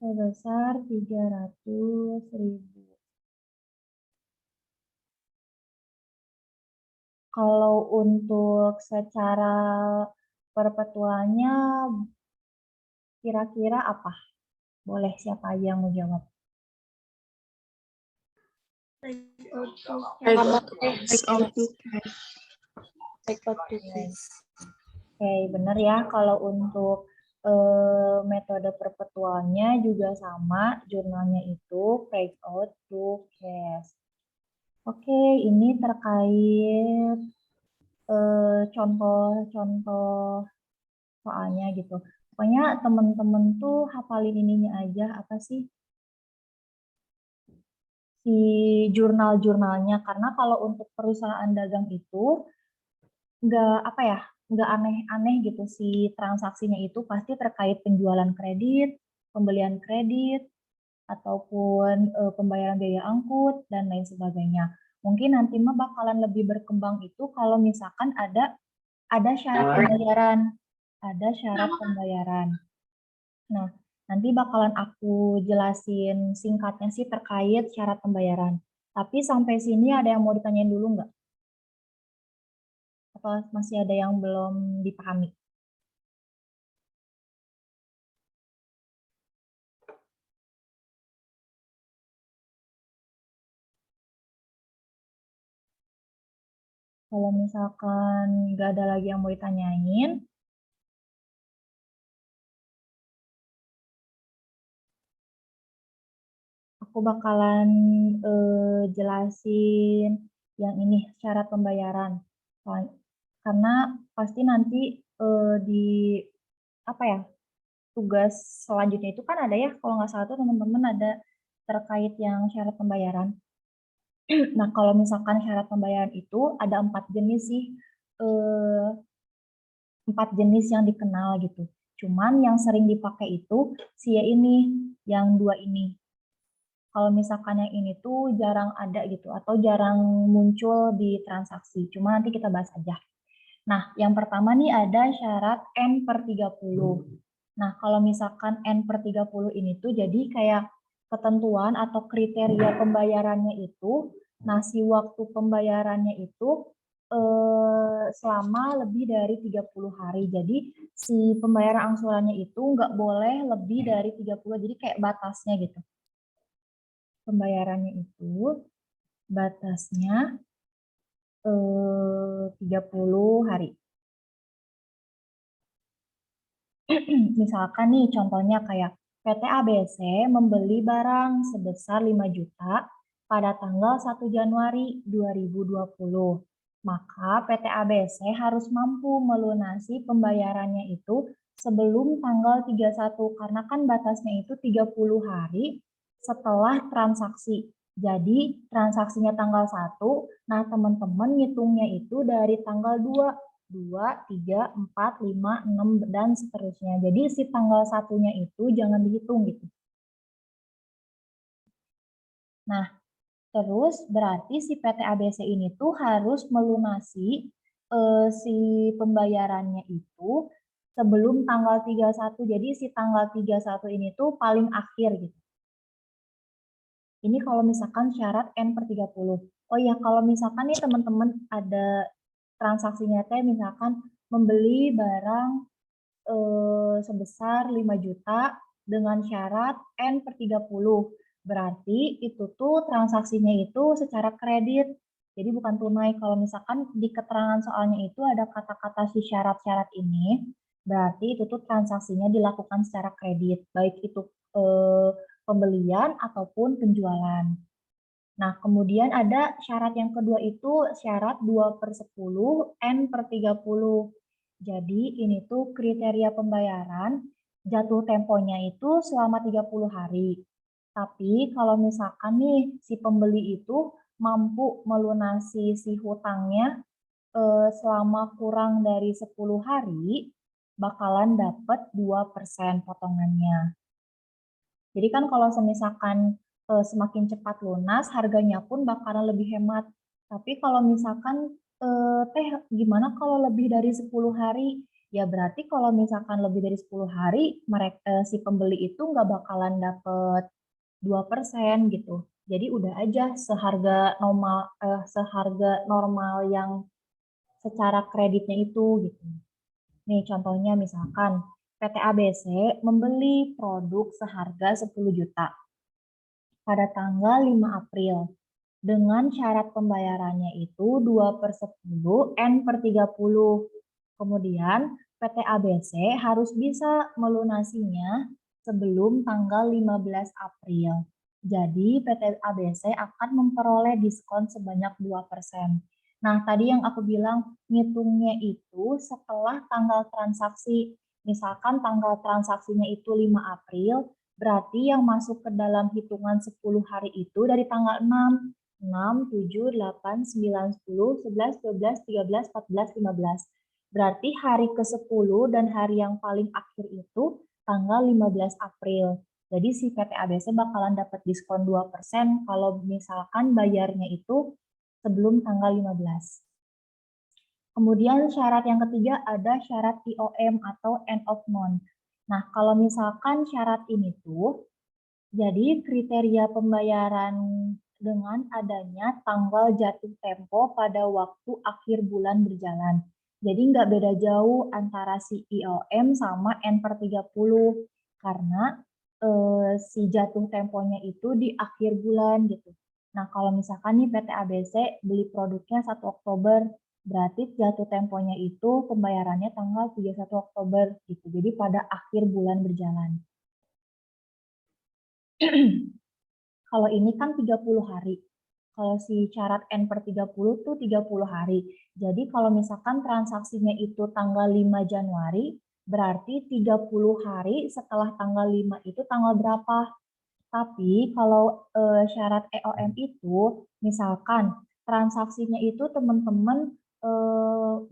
Sebesar 300.000. Kalau untuk secara perpetualnya kira-kira apa? Boleh siapa aja yang mau jawab? Oke, benar ya. Kalau untuk metode perpetualnya juga sama, jurnalnya itu breakout to cash. Oke, ini terkait contoh-contoh soalnya gitu. Pokoknya teman-teman tuh hafalin ininya aja, apa sih? Si jurnal-jurnalnya, karena kalau untuk perusahaan dagang itu nggak apa ya, nggak aneh-aneh gitu si transaksinya itu pasti terkait penjualan kredit, pembelian kredit, ataupun pembayaran biaya angkut dan lain sebagainya. Mungkin nanti mah bakalan lebih berkembang itu kalau misalkan ada syarat pembayaran, ada syarat pembayaran. Nah, nanti bakalan aku jelasin singkatnya sih terkait syarat pembayaran. Tapi sampai sini ada yang mau ditanyain dulu nggak? Atau masih ada yang belum dipahami? Kalau misalkan nggak ada lagi yang mau ditanyain, aku bakalan jelasin yang ini syarat pembayaran. Karena pasti nanti di apa ya, tugas selanjutnya itu kan ada ya, kalau nggak salah tuh teman-teman ada terkait yang syarat pembayaran. Nah, kalau misalkan syarat pembayaran itu ada 4 jenis sih, 4 jenis yang dikenal gitu. Cuman yang sering dipakai itu si ini, yang 2 ini. Kalau misalkan yang ini tuh jarang ada gitu, atau jarang muncul di transaksi. Cuma nanti kita bahas aja. Nah, yang pertama nih ada syarat N/30. Nah, kalau misalkan N/30 ini tuh jadi kayak ketentuan atau kriteria pembayarannya itu, nah si waktu pembayarannya itu selama lebih dari 30 hari. Jadi si pembayaran angsurannya itu nggak boleh lebih dari 30, jadi kayak batasnya gitu. Pembayarannya itu batasnya 30 hari. Misalkan nih contohnya kayak PT ABC membeli barang sebesar 5 juta pada tanggal 1 Januari 2020. Maka PT ABC harus mampu melunasi pembayarannya itu sebelum tanggal 31 karena kan batasnya itu 30 hari setelah transaksi. Jadi transaksinya tanggal 1, nah teman-teman ngitungnya itu dari tanggal 2, 3, 4, 5, 6, dan seterusnya. Jadi si tanggal satunya itu jangan dihitung gitu. Nah, terus berarti si PT ABC ini tuh harus melunasi si pembayarannya itu sebelum tanggal 31. Jadi si tanggal 31 ini tuh paling akhir gitu. Ini kalau misalkan syarat N/30. Oh iya, kalau misalkan nih teman-teman ada transaksinya teh misalkan membeli barang sebesar 5 juta dengan syarat N/30. Berarti itu tuh transaksinya itu secara kredit. Jadi bukan tunai. Kalau misalkan di keterangan soalnya itu ada kata-kata si syarat-syarat ini, berarti itu tuh transaksinya dilakukan secara kredit, baik itu pembelian ataupun penjualan. Nah, kemudian ada syarat yang kedua itu syarat 2/10 N/30. Jadi ini tuh kriteria pembayaran, jatuh temponya itu selama 30 hari. Tapi kalau misalkan nih si pembeli itu mampu melunasi si hutangnya selama kurang dari 10 hari, bakalan dapat 2% potongannya. Jadi kan kalau misalkan semakin cepat lunas, harganya pun bakalan lebih hemat. Tapi kalau misalkan teh gimana kalau lebih dari 10 hari? Ya berarti kalau misalkan lebih dari 10 hari, mereka si pembeli itu nggak bakalan dapet 2% gitu. Jadi udah aja seharga normal yang secara kreditnya itu gitu. Nih contohnya misalkan PT ABC membeli produk seharga 10 juta pada tanggal 5 April dengan syarat pembayarannya itu 2/10 N/30. Kemudian PT ABC harus bisa melunasinya sebelum tanggal 15 April. Jadi PT ABC akan memperoleh diskon sebanyak 2%. Nah, tadi yang aku bilang ngitungnya itu setelah tanggal transaksi. Misalkan tanggal transaksinya itu 5 April, berarti yang masuk ke dalam hitungan 10 hari itu dari tanggal 6, 7, 8, 9, 10, 11, 12, 13, 14, 15. Berarti hari ke-10 dan hari yang paling akhir itu tanggal 15 April. Jadi si PT ABC bakalan dapat diskon 2% kalau misalkan bayarnya itu sebelum tanggal 15. Kemudian syarat yang ketiga ada syarat IOM atau end of month. Nah, kalau misalkan syarat ini tuh, jadi kriteria pembayaran dengan adanya tanggal jatuh tempo pada waktu akhir bulan berjalan. Jadi nggak beda jauh antara si IOM sama N/30, karena si jatuh temponya itu di akhir bulan gitu. Nah, kalau misalkan nih PT ABC beli produknya 1 Oktober, berarti jatuh temponya itu pembayarannya tanggal 31 Oktober gitu. Jadi pada akhir bulan berjalan. Kalau ini kan 30 hari. Kalau si syarat N/30 tuh 30 hari. Jadi kalau misalkan transaksinya itu tanggal 5 Januari, berarti 30 hari setelah tanggal 5 itu tanggal berapa? Tapi kalau syarat EOM itu, misalkan transaksinya itu teman-teman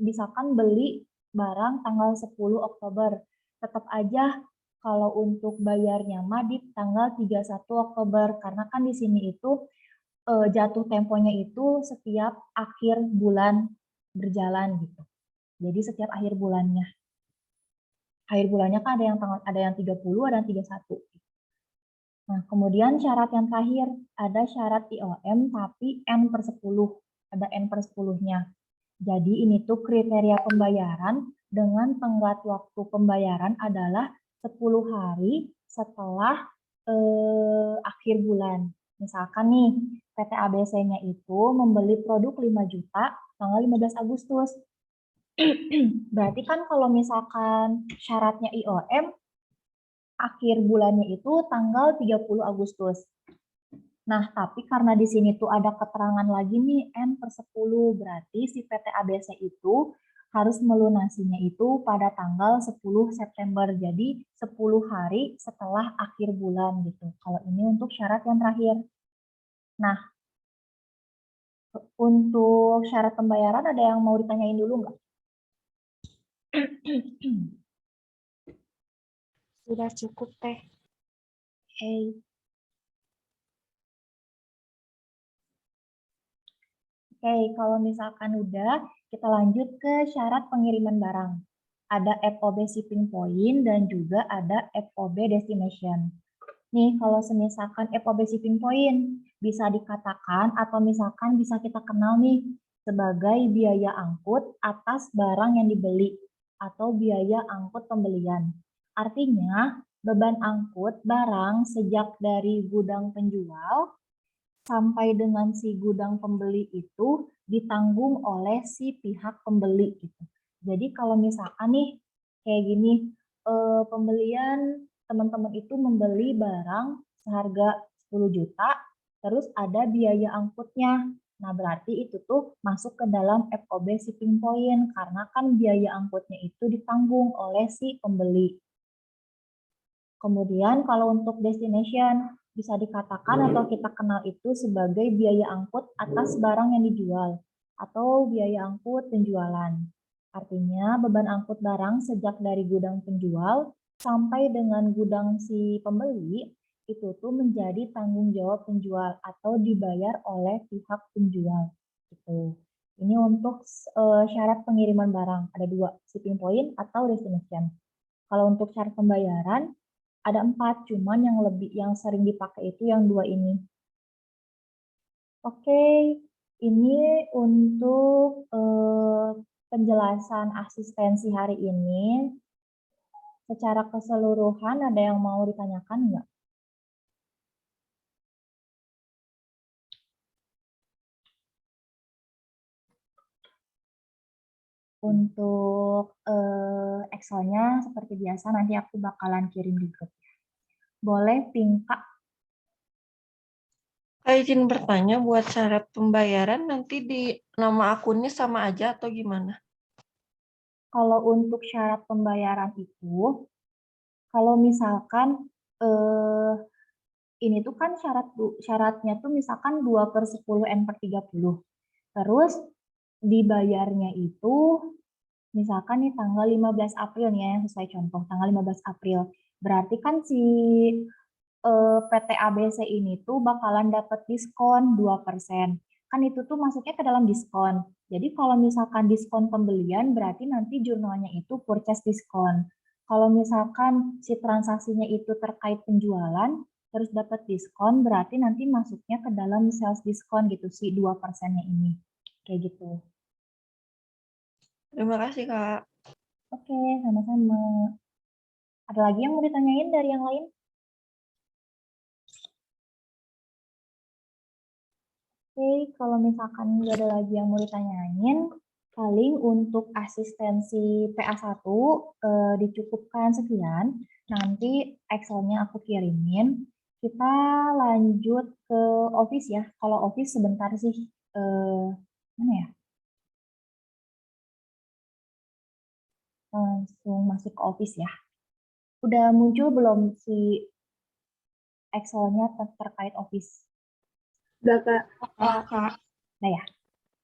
misalkan beli barang tanggal 10 Oktober, tetap aja kalau untuk bayarnya mah di tanggal 31 Oktober, karena kan di sini itu jatuh temponya itu setiap akhir bulan berjalan gitu. Jadi setiap akhir bulannya. Akhir bulannya kan ada yang 30, ada yang 31. Nah, kemudian syarat yang terakhir, ada syarat IOM tapi N/10, ada N/10-nya. Jadi ini tuh kriteria pembayaran dengan tenggat waktu pembayaran adalah 10 hari setelah akhir bulan. Misalkan nih, PT ABC-nya itu membeli produk 5 juta tanggal 15 Agustus. Berarti kan kalau misalkan syaratnya IOM, akhir bulannya itu tanggal 30 Agustus. Nah, tapi karena di sini tuh ada keterangan lagi nih N/10, berarti si PT ABC itu harus melunasinya itu pada tanggal 10 September. Jadi 10 hari setelah akhir bulan gitu. Kalau ini untuk syarat yang terakhir. Nah, untuk syarat pembayaran ada yang mau ditanyain dulu nggak? Sudah cukup, Teh. Oke. Oke, kalau misalkan udah, kita lanjut ke syarat pengiriman barang. Ada FOB shipping point dan juga ada FOB destination. Nih, kalau misalkan FOB shipping point bisa dikatakan atau misalkan bisa kita kenal nih sebagai biaya angkut atas barang yang dibeli atau biaya angkut pembelian. Artinya, beban angkut barang sejak dari gudang penjual sampai dengan si gudang pembeli itu ditanggung oleh si pihak pembeli gitu. Jadi kalau misalkan nih kayak gini, pembelian teman-teman itu membeli barang seharga 10 juta, terus ada biaya angkutnya. Nah, berarti itu tuh masuk ke dalam FOB shipping point karena kan biaya angkutnya itu ditanggung oleh si pembeli. Kemudian kalau untuk destination, bisa dikatakan atau kita kenal itu sebagai biaya angkut atas barang yang dijual atau biaya angkut penjualan. Artinya beban angkut barang sejak dari gudang penjual sampai dengan gudang si pembeli itu tuh menjadi tanggung jawab penjual atau dibayar oleh pihak penjual. Gitu. Ini untuk syarat pengiriman barang. Ada 2, shipping point atau destination. Kalau untuk syarat pembayaran, ada 4, cuman yang sering dipakai itu yang 2 ini. Oke, ini untuk penjelasan asistensi hari ini. Secara keseluruhan ada yang mau ditanyakan nggak? Untuk Excel-nya seperti biasa nanti aku bakalan kirim di grup. Boleh ping Kak? Kak izin bertanya, buat syarat pembayaran nanti di nama akunnya sama aja atau gimana? Kalau untuk syarat pembayaran itu, kalau misalkan ini tuh kan syaratnya tuh misalkan 2/10 N/30. Terus dibayarnya itu misalkan nih tanggal 15 April nih ya, sesuai contoh tanggal 15 April. Berarti kan si PT ABC ini tuh bakalan dapat diskon 2%. Kan itu tuh masuknya ke dalam diskon. Jadi kalau misalkan diskon pembelian berarti nanti jurnalnya itu purchase diskon. Kalau misalkan si transaksinya itu terkait penjualan terus dapat diskon berarti nanti masuknya ke dalam sales diskon gitu si 2%-nya ini. Kayak gitu. Terima kasih, Kak. Oke, sama-sama. Ada lagi yang mau ditanyain dari yang lain? Oke, kalau misalkan nggak ada lagi yang mau ditanyain, paling untuk asistensi PA1 dicukupkan sekian. Nanti Excel-nya aku kirimin. Kita lanjut ke Office ya. Kalau Office sebentar sih. Mana ya? Langsung masuk ke Office ya. Udah muncul belum si Excel-nya terkait Office? Udah, Kak. Kak. Nah ya,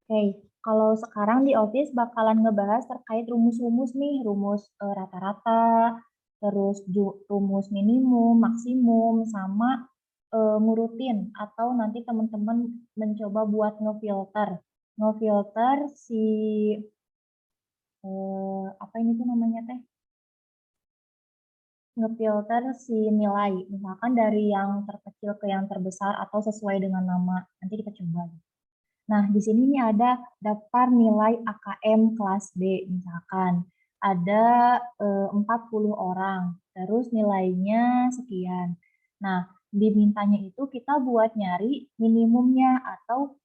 oke. Kalau sekarang di Office bakalan ngebahas terkait rumus-rumus nih, rumus rata-rata, terus rumus minimum, maksimum, sama ngurutin atau nanti teman-teman mencoba buat ngefilter. Ngefilter si apa ini tuh namanya teh? Ngefilter si nilai, misalkan dari yang terkecil ke yang terbesar atau sesuai dengan nama. Nanti kita coba. Nah, di sini nih ada daftar nilai AKM kelas B, misalkan. Ada 40 orang, terus nilainya sekian. Nah, dimintanya itu kita buat nyari minimumnya atau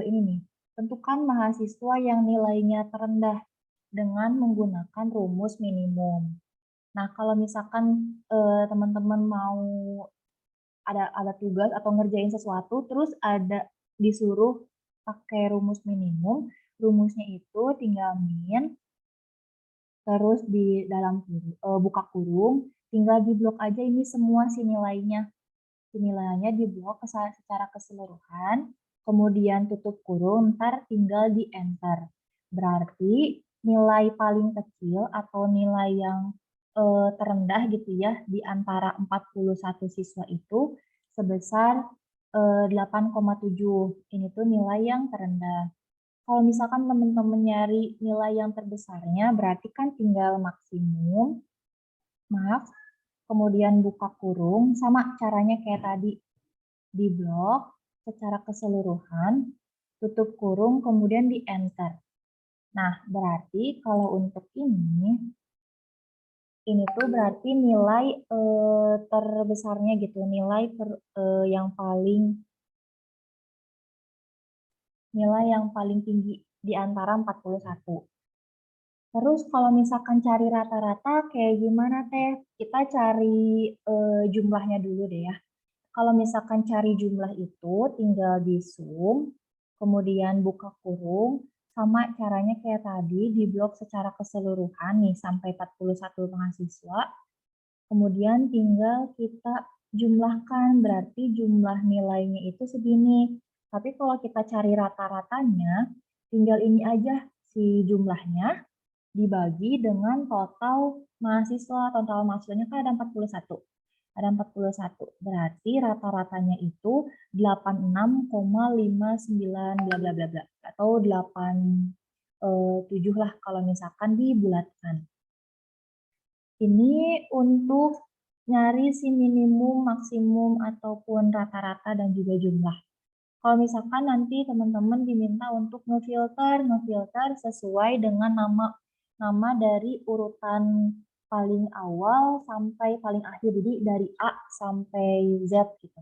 ini nih, tentukan mahasiswa yang nilainya terendah dengan menggunakan rumus minimum. Nah, kalau misalkan teman-teman mau ada tugas atau ngerjain sesuatu, terus ada disuruh pakai rumus minimum, rumusnya itu tinggal min, terus di dalam buka kurung, tinggal diblok aja ini semua si nilainya. Si nilainya diblok secara keseluruhan, kemudian tutup kurung, ntar tinggal di enter. Berarti nilai paling kecil atau nilai yang terendah gitu ya di antara 41 siswa itu sebesar 8,7. Ini tuh nilai yang terendah. Kalau misalkan teman-teman nyari nilai yang terbesarnya, berarti kan tinggal maksimum, max, kemudian buka kurung, sama caranya kayak tadi, di blok secara keseluruhan, tutup kurung, kemudian di enter. Nah, berarti kalau untuk ini tuh berarti nilai terbesarnya gitu, nilai yang paling tinggi di antara 41. Terus kalau misalkan cari rata-rata kayak gimana teh? Kita cari jumlahnya dulu deh ya. Kalau misalkan cari jumlah itu tinggal di zoom, kemudian buka kurung, sama caranya kayak tadi di blok secara keseluruhan nih sampai 41 mahasiswa. Kemudian tinggal kita jumlahkan, berarti jumlah nilainya itu segini. Tapi kalau kita cari rata-ratanya, tinggal ini aja si jumlahnya dibagi dengan total mahasiswa. Total mahasiswanya kan ada 41. Ada 41, berarti rata-ratanya itu 86,59 bla bla bla bla atau 87 lah kalau misalkan dibulatkan. Ini untuk nyari si minimum, maksimum, ataupun rata-rata dan juga jumlah. Kalau misalkan nanti teman-teman diminta untuk ngefilter sesuai dengan nama dari urutan paling awal sampai paling akhir. Jadi dari A sampai Z gitu.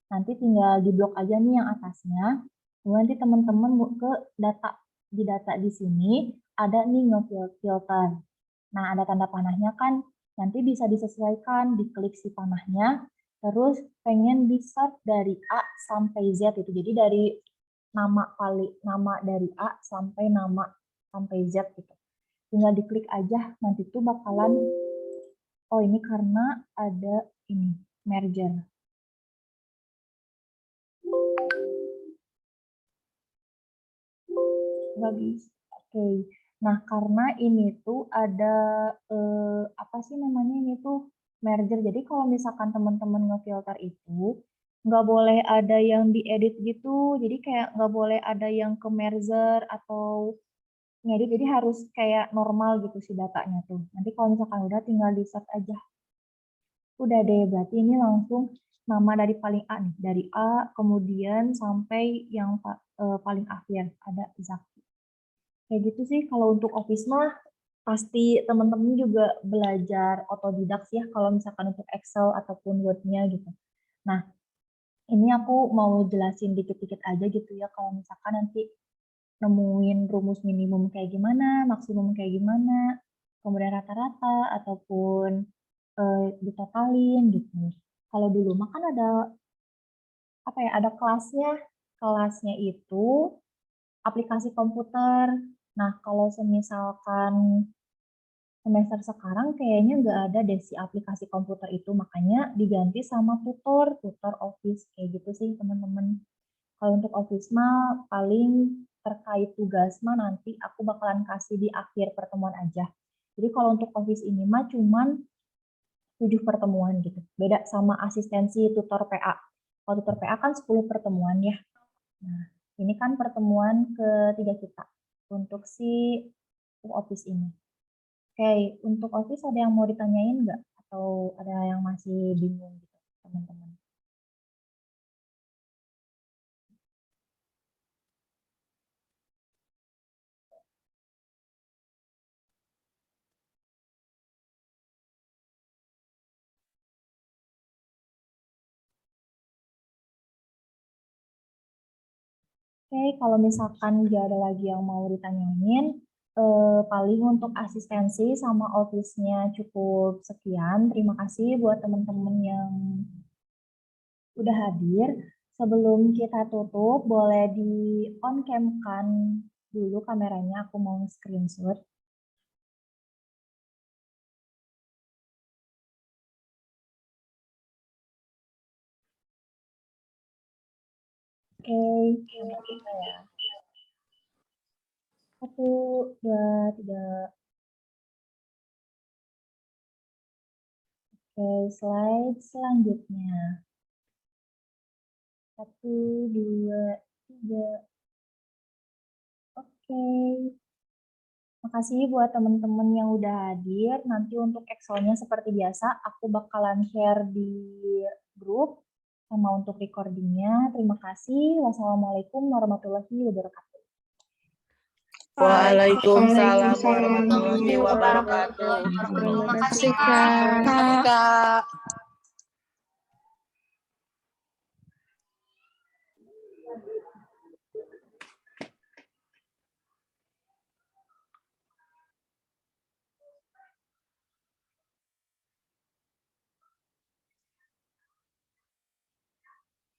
Nanti tinggal diblok aja nih yang atasnya. Kemudian nanti teman-teman ke data di data di sini ada nih nge-filter. Nah, ada tanda panahnya kan, nanti bisa disesuaikan, diklik si panahnya, terus pengen di-sort dari A sampai Z itu. Jadi dari nama dari A sampai nama sampai Z gitu. Tinggal diklik aja, nanti tuh bakalan, oh ini karena ada ini, merger. Nggak bisa. Oke. Nah, karena ini tuh ada apa sih namanya ini tuh merger. Jadi kalau misalkan teman-teman ngefilter itu nggak boleh ada yang diedit gitu. Jadi kayak nggak boleh ada yang ke merger atau ngedit. Jadi harus kayak normal gitu sih datanya tuh. Nanti kalau misalkan udah tinggal di save aja. Udah deh, berarti ini langsung nama dari paling A nih. Dari A kemudian sampai yang paling akhir ada Zaki. Kayak gitu sih kalau untuk Office mah pasti teman-teman juga belajar otodidak sih ya kalau misalkan untuk Excel ataupun Word-nya gitu. Nah, ini aku mau jelasin dikit-dikit aja gitu ya kalau misalkan nanti nemuin rumus minimum kayak gimana, maksimum kayak gimana, kemudian rata-rata ataupun ditotalin gitu. Kalau dulu mah kan ada apa ya, ada kelasnya. Kelasnya itu aplikasi komputer. Nah, kalau semisalkan semester sekarang kayaknya nggak ada deh si aplikasi komputer itu, makanya diganti sama tutor Office, kayak gitu sih teman-teman. Kalau untuk Office mah paling terkait tugas mah nanti aku bakalan kasih di akhir pertemuan aja. Jadi kalau untuk Office ini mah cuman 7 pertemuan gitu. Beda sama asistensi tutor PA. Kalau tutor PA kan 10 pertemuan ya. Nah, ini kan pertemuan ketiga kita untuk si Office ini. Oke, untuk Office ada yang mau ditanyain nggak? Atau ada yang masih bingung gitu, teman-teman? Oke, kalau misalkan nggak ada lagi yang mau ditanyain, paling untuk asistensi sama Office-nya cukup sekian. Terima kasih buat teman-teman yang udah hadir. Sebelum kita tutup, boleh di on cam-kan dulu kameranya, aku mau screenshot. Oke, sampai kita ya. 1, 2, 3. Oke, slide selanjutnya. 1, 2, 3. Oke. Makasih buat teman-teman yang udah hadir. Nanti untuk Excel-nya seperti biasa, aku bakalan share di grup sama untuk recordingnya. Terima kasih. Wassalamualaikum warahmatullahi wabarakatuh. Waalaikumsalam warahmatullahi wabarakatuh. Terima kasih, Kak.